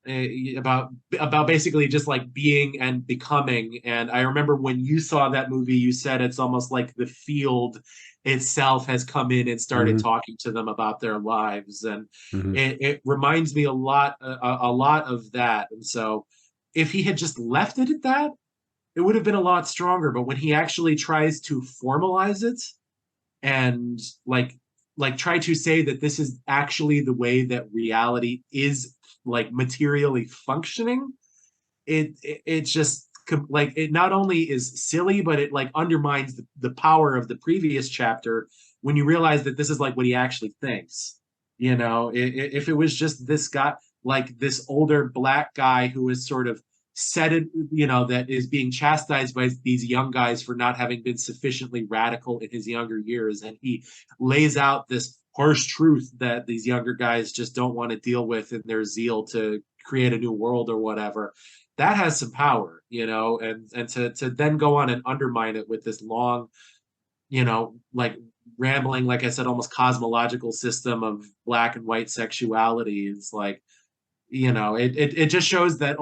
[SPEAKER 2] basically just like being and becoming. And I remember when you saw that movie, you said it's almost like the field itself has come in and started
[SPEAKER 1] Mhm.
[SPEAKER 2] talking to them about their lives. And
[SPEAKER 1] Mhm.
[SPEAKER 2] it reminds me a lot of that. And so if he had just left it at that, it would have been a lot stronger. But when he actually tries to formalize it and like try to say that this is actually the way that reality is like materially functioning, it's just like, it not only is silly, but it like undermines the power of the previous chapter when you realize that this is like what he actually thinks. If it was just this guy, like this older black guy who is sort of said it, that is being chastised by these young guys for not having been sufficiently radical in his younger years, and he lays out this harsh truth that these younger guys just don't want to deal with in their zeal to create a new world or whatever. That has some power, and to then go on and undermine it with this long, like rambling, like I said, almost cosmological system of black and white sexuality. It's like, it just shows that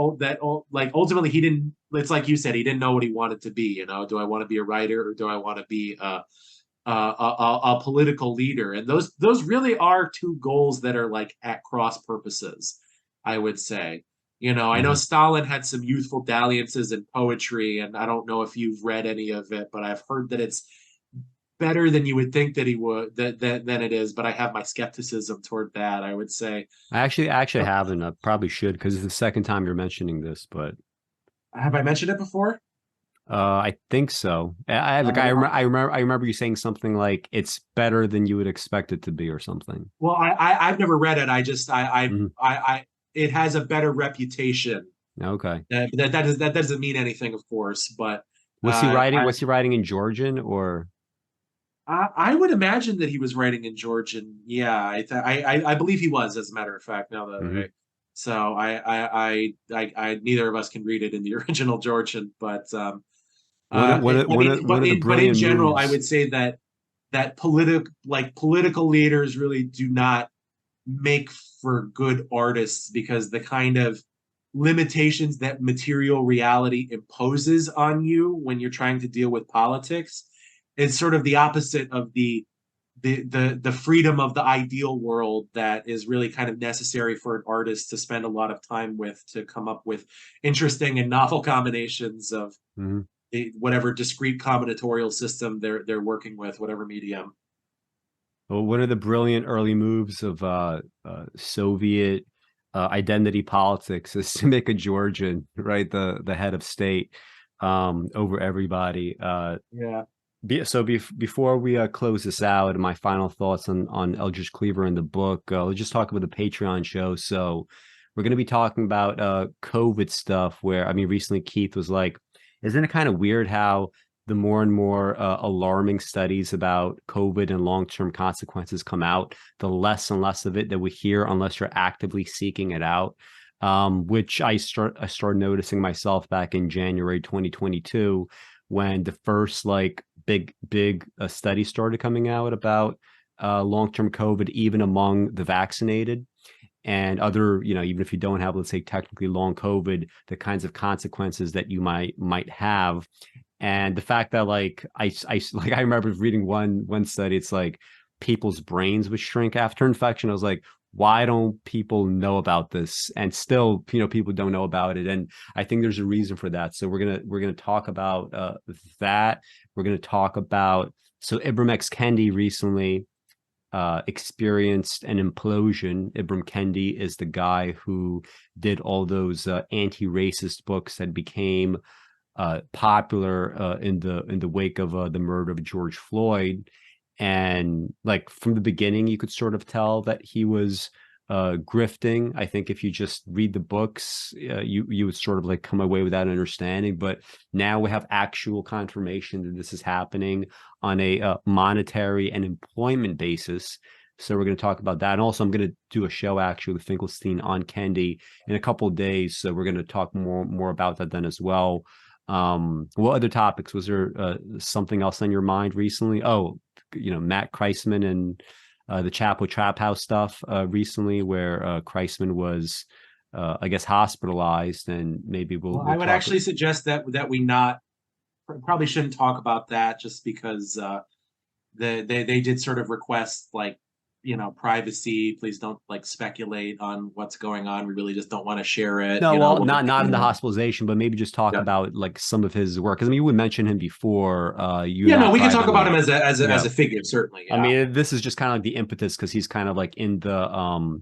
[SPEAKER 2] like ultimately he didn't. It's like you said, he didn't know what he wanted to be. Do I want to be a writer, or do I want to be a political leader? And those really are two goals that are like at cross purposes, I would say. I know
[SPEAKER 1] Mhm.
[SPEAKER 2] Stalin had some youthful dalliances in poetry, and I don't know if you've read any of it, but I've heard that it's better than you would think that he would than it is. But I have my skepticism toward that, I would say.
[SPEAKER 1] I actually haven't. I probably should, because it's the second time you're mentioning this, but
[SPEAKER 2] Have I mentioned it before?
[SPEAKER 1] I think so. Like
[SPEAKER 2] Uh,
[SPEAKER 1] I remember you saying something like it's better than you would expect it to be or something.
[SPEAKER 2] well, I've never read it. I just
[SPEAKER 1] Mhm.
[SPEAKER 2] I it has a better reputation.
[SPEAKER 1] Okay.
[SPEAKER 2] That doesn't mean anything, of course, but
[SPEAKER 1] Was he writing?
[SPEAKER 2] I
[SPEAKER 1] Was he writing in Georgian or?
[SPEAKER 2] I would imagine that he was writing in Georgian. Yeah, I believe he was, as a matter of fact. Now that
[SPEAKER 1] Mhm.
[SPEAKER 2] so neither of us can read it in the original Georgian, but
[SPEAKER 1] One of the
[SPEAKER 2] but in
[SPEAKER 1] brilliant
[SPEAKER 2] general, I
[SPEAKER 1] moves.
[SPEAKER 2] would say that political leaders really do not make for good artists, because the kind of limitations that material reality imposes on you when you're trying to deal with politics is sort of the opposite of the freedom of the ideal world that is really kind of necessary for an artist to spend a lot of time with, to come up with interesting and novel combinations of
[SPEAKER 1] Mhm.
[SPEAKER 2] whatever discrete combinatorial system they're working with, whatever medium.
[SPEAKER 1] Well, one of the brilliant early moves of Soviet identity politics is to make a Georgian, right, the head of state, over everybody.
[SPEAKER 2] Yeah.
[SPEAKER 1] Before we close this out, and my final thoughts on Eldridge Cleaver in the book, let's just talk about the Patreon show. So we're going to be talking about COVID stuff. Where I mean, recently Keith was like, "Isn't it kind of weird how the more and more alarming studies about COVID and long-term consequences come out, the less and less of it that we hear unless you're actively seeking it out." Which I started noticing myself back in January 2022, when the first like big study started coming out about long-term COVID, even among the vaccinated and other, even if you don't have, let's say, technically long COVID, the kinds of consequences that you might have. And the fact that like like I remember reading one study, it's like people's brains would shrink after infection. I was like, why don't people know about this? And still, people don't know about it. And I think there's a reason for that. So we're gonna talk about that. We're gonna talk about, so Ibram X Kendi recently experienced an implosion. Ibram Kendi is the guy who did all those anti-racist books that became popular in the wake of the murder of George Floyd. And like from the beginning, you could sort of tell that he was grifting. I think if you just read the books, you would sort of like come away with that understanding. But now we have actual confirmation that this is happening on a monetary and employment basis. So we're going to talk about that. And also I'm going to do a show actually with Finkelstein on Kendi in a couple of days. So we're going to talk more about that then as well. What other topics? Was there something else on your mind recently? Oh, Matt Kreisman and the Chapo Trap House stuff recently, where Kreisman was, I guess, hospitalized, and maybe we'll
[SPEAKER 2] I would actually suggest that we probably shouldn't talk about that, just because they did sort of request, like, privacy. Please don't like speculate on what's going on. We really just don't want to share it.
[SPEAKER 1] No, well, not in the hospitalization, but maybe just talk about like some of his work. Because I mean, you would mention him before.
[SPEAKER 2] We can talk about him as a figure, certainly. Yeah.
[SPEAKER 1] I mean, this is just kind of like the impetus, because he's kind of like in the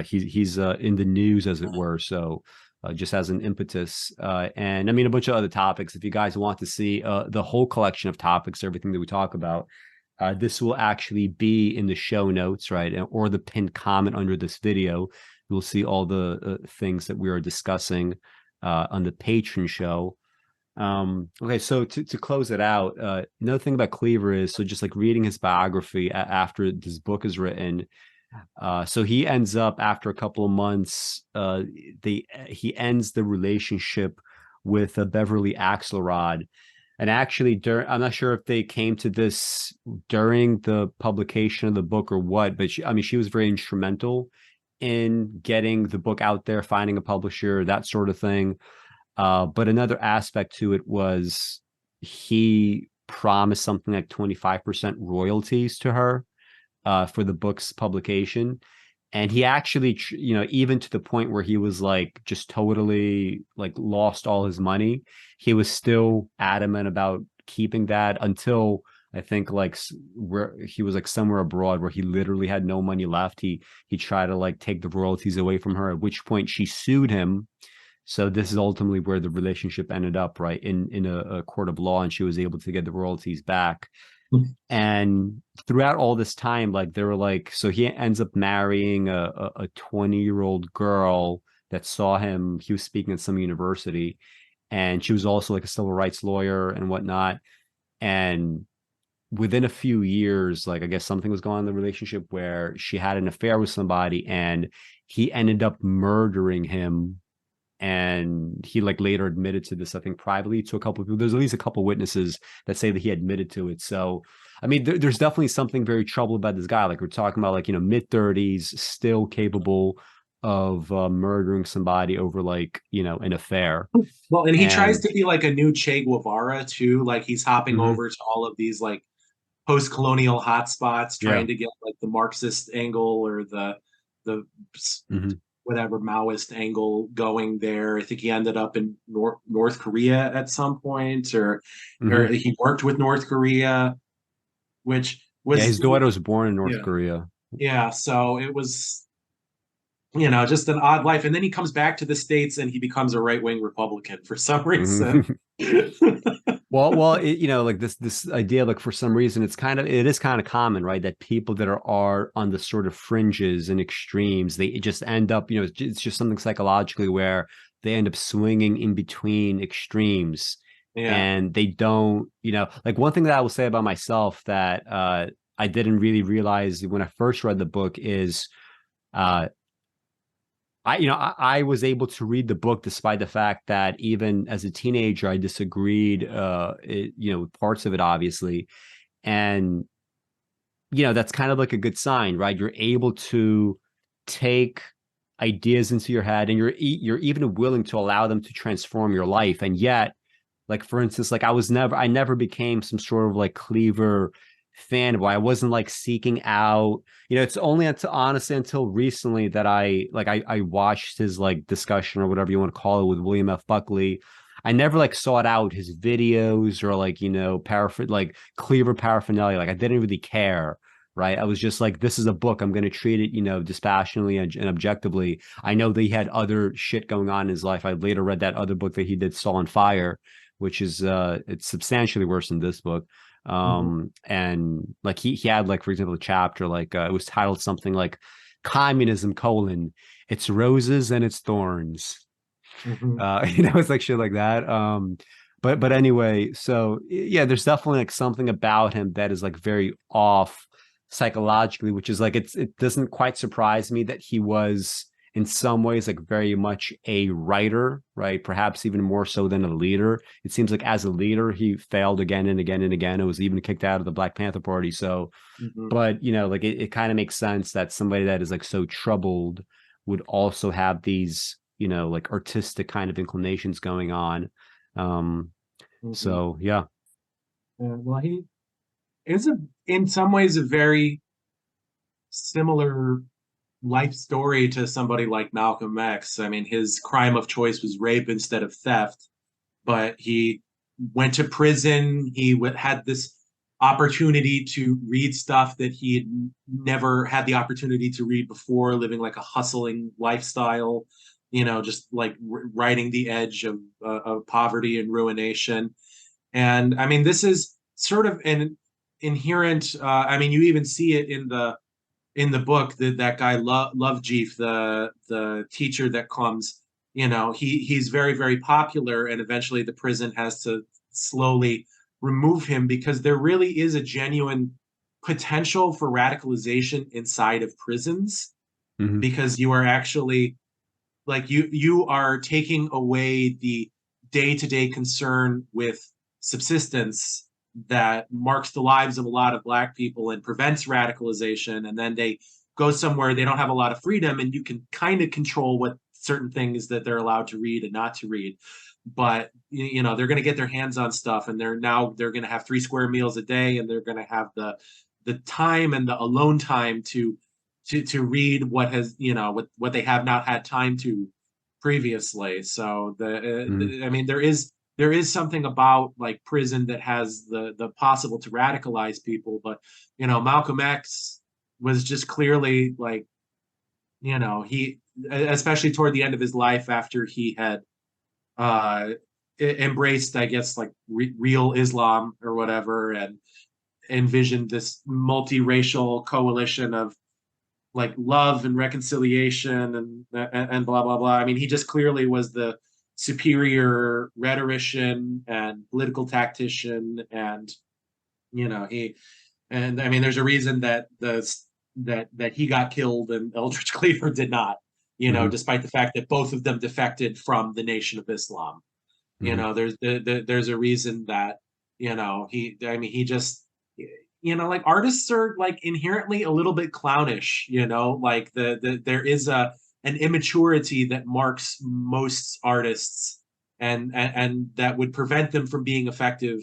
[SPEAKER 1] he's in the news, as it were. So just as an impetus, and I mean a bunch of other topics. If you guys want to see the whole collection of topics, everything that we talk about. This will actually be in the show notes, right? Or the pinned comment under this video. You'll see all the things that we are discussing on the Patreon show. Okay, so to close it out, another thing about Cleaver is, so just like reading his biography after this book is written. So he ends up, after a couple of months, he ends the relationship with Beverly Axelrod. And actually, I'm not sure if they came to this during the publication of the book or what, but she was very instrumental in getting the book out there, finding a publisher, that sort of thing. But another aspect to it was he promised something like 25% royalties to her for the book's publication. And he actually, even to the point where he was like just totally like lost all his money, he was still adamant about keeping that until I think like where he was like somewhere abroad where he literally had no money left. He tried to like take the royalties away from her, at which point she sued him. So this is ultimately where the relationship ended up, right? In a court of law, and she was able to get the royalties back. And throughout all this time, like they were like, so he ends up marrying a 20-year-old girl that saw him. He was speaking at some university, and she was also like a civil rights lawyer and whatnot. And within a few years, like I guess something was going on in the relationship where she had an affair with somebody, and he ended up murdering him. And he like later admitted to this, I think privately, to a couple of people. There's at least a couple of witnesses that say that he admitted to it. So, I mean, there's definitely something very troubled about this guy. Like we're talking about, like, mid-30s, still capable of murdering somebody over like, an affair.
[SPEAKER 2] Well, and he tries to be like a new Che Guevara too. Like he's hopping over to all of these like post-colonial hotspots, trying to get like the Marxist angle or the whatever Maoist angle going there. I think he ended up in North Korea at some point, or he worked with North Korea, which was
[SPEAKER 1] his daughter was born in North Korea.
[SPEAKER 2] Yeah, so it was, just an odd life. And then he comes back to the States and he becomes a right-wing Republican for some reason.
[SPEAKER 1] Well, like this idea, like for some reason, it is kind of common, right? That people that are on the sort of fringes and extremes, they just end up, it's just something psychologically where they end up swinging in between extremes. Yeah. And they don't, like one thing that I will say about myself that I didn't really realize when I first read the book is, I was able to read the book despite the fact that even as a teenager, I disagreed, with parts of it, obviously. And, that's kind of like a good sign, right? You're able to take ideas into your head, and you're even willing to allow them to transform your life. And yet, like, for instance, like I never became some sort of like Cleaver fanboy. I wasn't like seeking out, it's only honestly until recently that I watched his like discussion or whatever you want to call it with William F. Buckley. I never like sought out his videos or like, like Cleaver paraphernalia. Like I didn't really care, right? I was just like, this is a book. I'm going to treat it, dispassionately and objectively. I know that he had other shit going on in his life. I later read that other book that he did, Saul on Fire, which is it's substantially worse than this book. And like he had, like, for example, a chapter like it was titled something like communism, it's roses and it's thorns. It's like shit like that. But anyway, so yeah, there's definitely like something about him that is like very off psychologically, which is like it doesn't quite surprise me that he was in some ways like very much a writer, right? Perhaps even more so than a leader. It seems like as a leader, he failed again and again and again. It was even kicked out of the Black Panther Party. So, but like it kind of makes sense that somebody that is like so troubled would also have these, like artistic kind of inclinations going on. So yeah.
[SPEAKER 2] Well, he is in some ways a very similar life story to somebody like Malcolm X. I mean, his crime of choice was rape instead of theft, but he went to prison. He had this opportunity to read stuff that he had never had the opportunity to read before, living like a hustling lifestyle, just like riding the edge of poverty and ruination. And I mean, this is sort of an inherent, I mean, you even see it in the book that guy Lovejeef, the teacher that comes, he's very, very popular, and eventually the prison has to slowly remove him because there really is a genuine potential for radicalization inside of prisons, because you are actually like you are taking away the day-to-day concern with subsistence that marks the lives of a lot of Black people and prevents radicalization, and then they go somewhere they don't have a lot of freedom, and you can kind of control what certain things that they're allowed to read and not to read. But they're going to get their hands on stuff, and they're going to have 3 square meals a day, and they're going to have the time and the alone time to read what has what they have not had time to previously. So I mean, there is something about like prison that has the possible to radicalize people. But Malcolm X was just clearly like, he, especially toward the end of his life, after he had embraced, I guess, like real Islam or whatever, and envisioned this multiracial coalition of like love and reconciliation and blah blah blah. I mean, he just clearly was the superior rhetorician and political tactician, and I mean, there's a reason that that he got killed and Eldridge Cleaver did not, despite the fact that both of them defected from the Nation of Islam. There's a reason that he just like artists are like inherently a little bit clownish, like there is an immaturity that marks most artists, and that would prevent them from being effective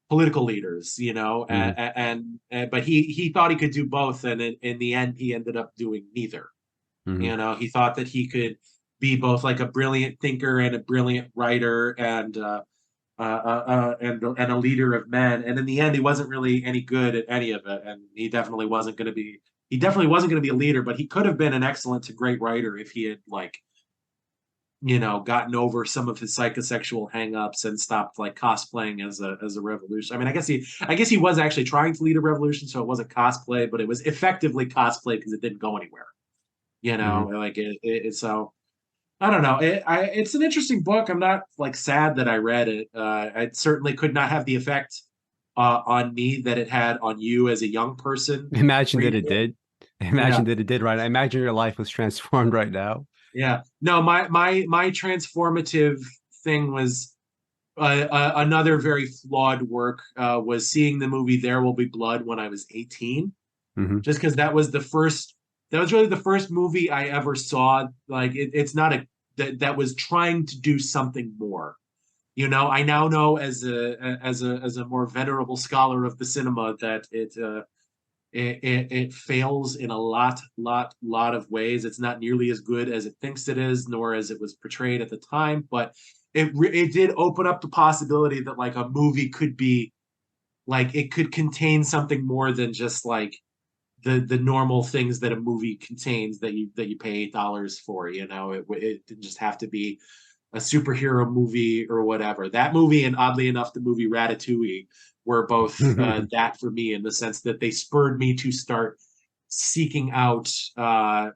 [SPEAKER 2] political leaders, but he thought he could do both, and in the end he ended up doing neither. He thought that he could be both like a brilliant thinker and a brilliant writer and a leader of men, and in the end he wasn't really any good at any of it, and he definitely wasn't going to be a leader, but he could have been an excellent to great writer if he had like gotten over some of his psychosexual hangups and stopped like cosplaying as a revolution. I mean, I guess he was actually trying to lead a revolution, so it wasn't cosplay, but it was effectively cosplay because it didn't go anywhere. Like so I don't know. It's an interesting book. I'm not like sad that I read it. It certainly could not have the effect on me that it had on you as a young person.
[SPEAKER 1] Imagine that it did. Imagine that it did, right? I imagine your life was transformed right now.
[SPEAKER 2] Yeah. No, my transformative thing was another very flawed work, was seeing the movie There Will Be Blood when I was 18. Just because that was really the first movie I ever saw. Like it's not that was trying to do something more. I now know as a more venerable scholar of the cinema that it fails in a lot of ways. It's not nearly as good as it thinks it is, nor as it was portrayed at the time. But it did open up the possibility that like a movie could be like, it could contain something more than just like the normal things that a movie contains that you pay $8 for. It didn't just have to be a superhero movie or whatever. That movie, and oddly enough, the movie Ratatouille, were both that for me, in the sense that they spurred me to start seeking out, they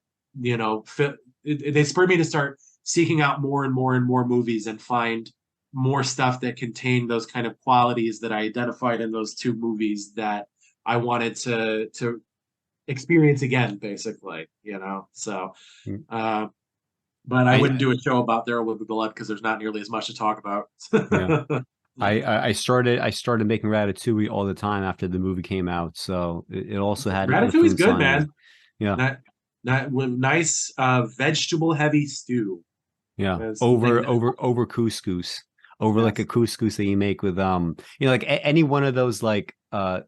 [SPEAKER 2] spurred me to start seeking out more and more and more movies and find more stuff that contained those kind of qualities that I identified in those two movies that I wanted to experience again, basically, So, but I wouldn't do a show about There Will Be Blood because there's not nearly as much to talk about.
[SPEAKER 1] Yeah. I started making Ratatouille all the time after the movie came out, so it also had
[SPEAKER 2] Ratatouille's good, man.
[SPEAKER 1] Yeah,
[SPEAKER 2] not with nice vegetable heavy stew.
[SPEAKER 1] Yeah, over couscous, over like a couscous that you make with like any one of those like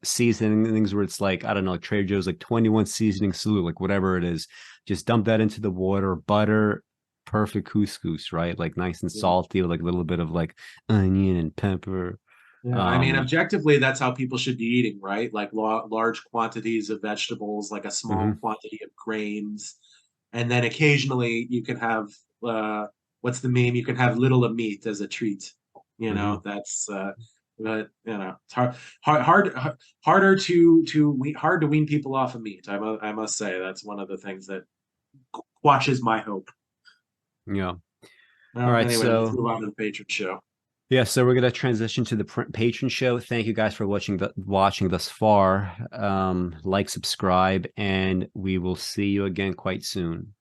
[SPEAKER 1] seasonings where it's like, I don't know, Trader Joe's like 21 seasoning salute, like whatever it is, just dump that into the water, butter, perfect couscous, right? Like nice and salty with like a little bit of like onion and pepper.
[SPEAKER 2] Yeah, I mean, objectively, that's how people should be eating, right? Like large quantities of vegetables, like a small quantity of grains, and then occasionally you can have what's the meme? You can have little of meat as a treat. That's but it's hard to wean people off of meat. I must say that's one of the things that quashes my hope.
[SPEAKER 1] Yeah.
[SPEAKER 2] All right. Anyway, let's move on to the patron show.
[SPEAKER 1] Yeah, so we're going to transition to the patron show. Thank you guys for watching thus far. Like, subscribe, and we will see you again quite soon.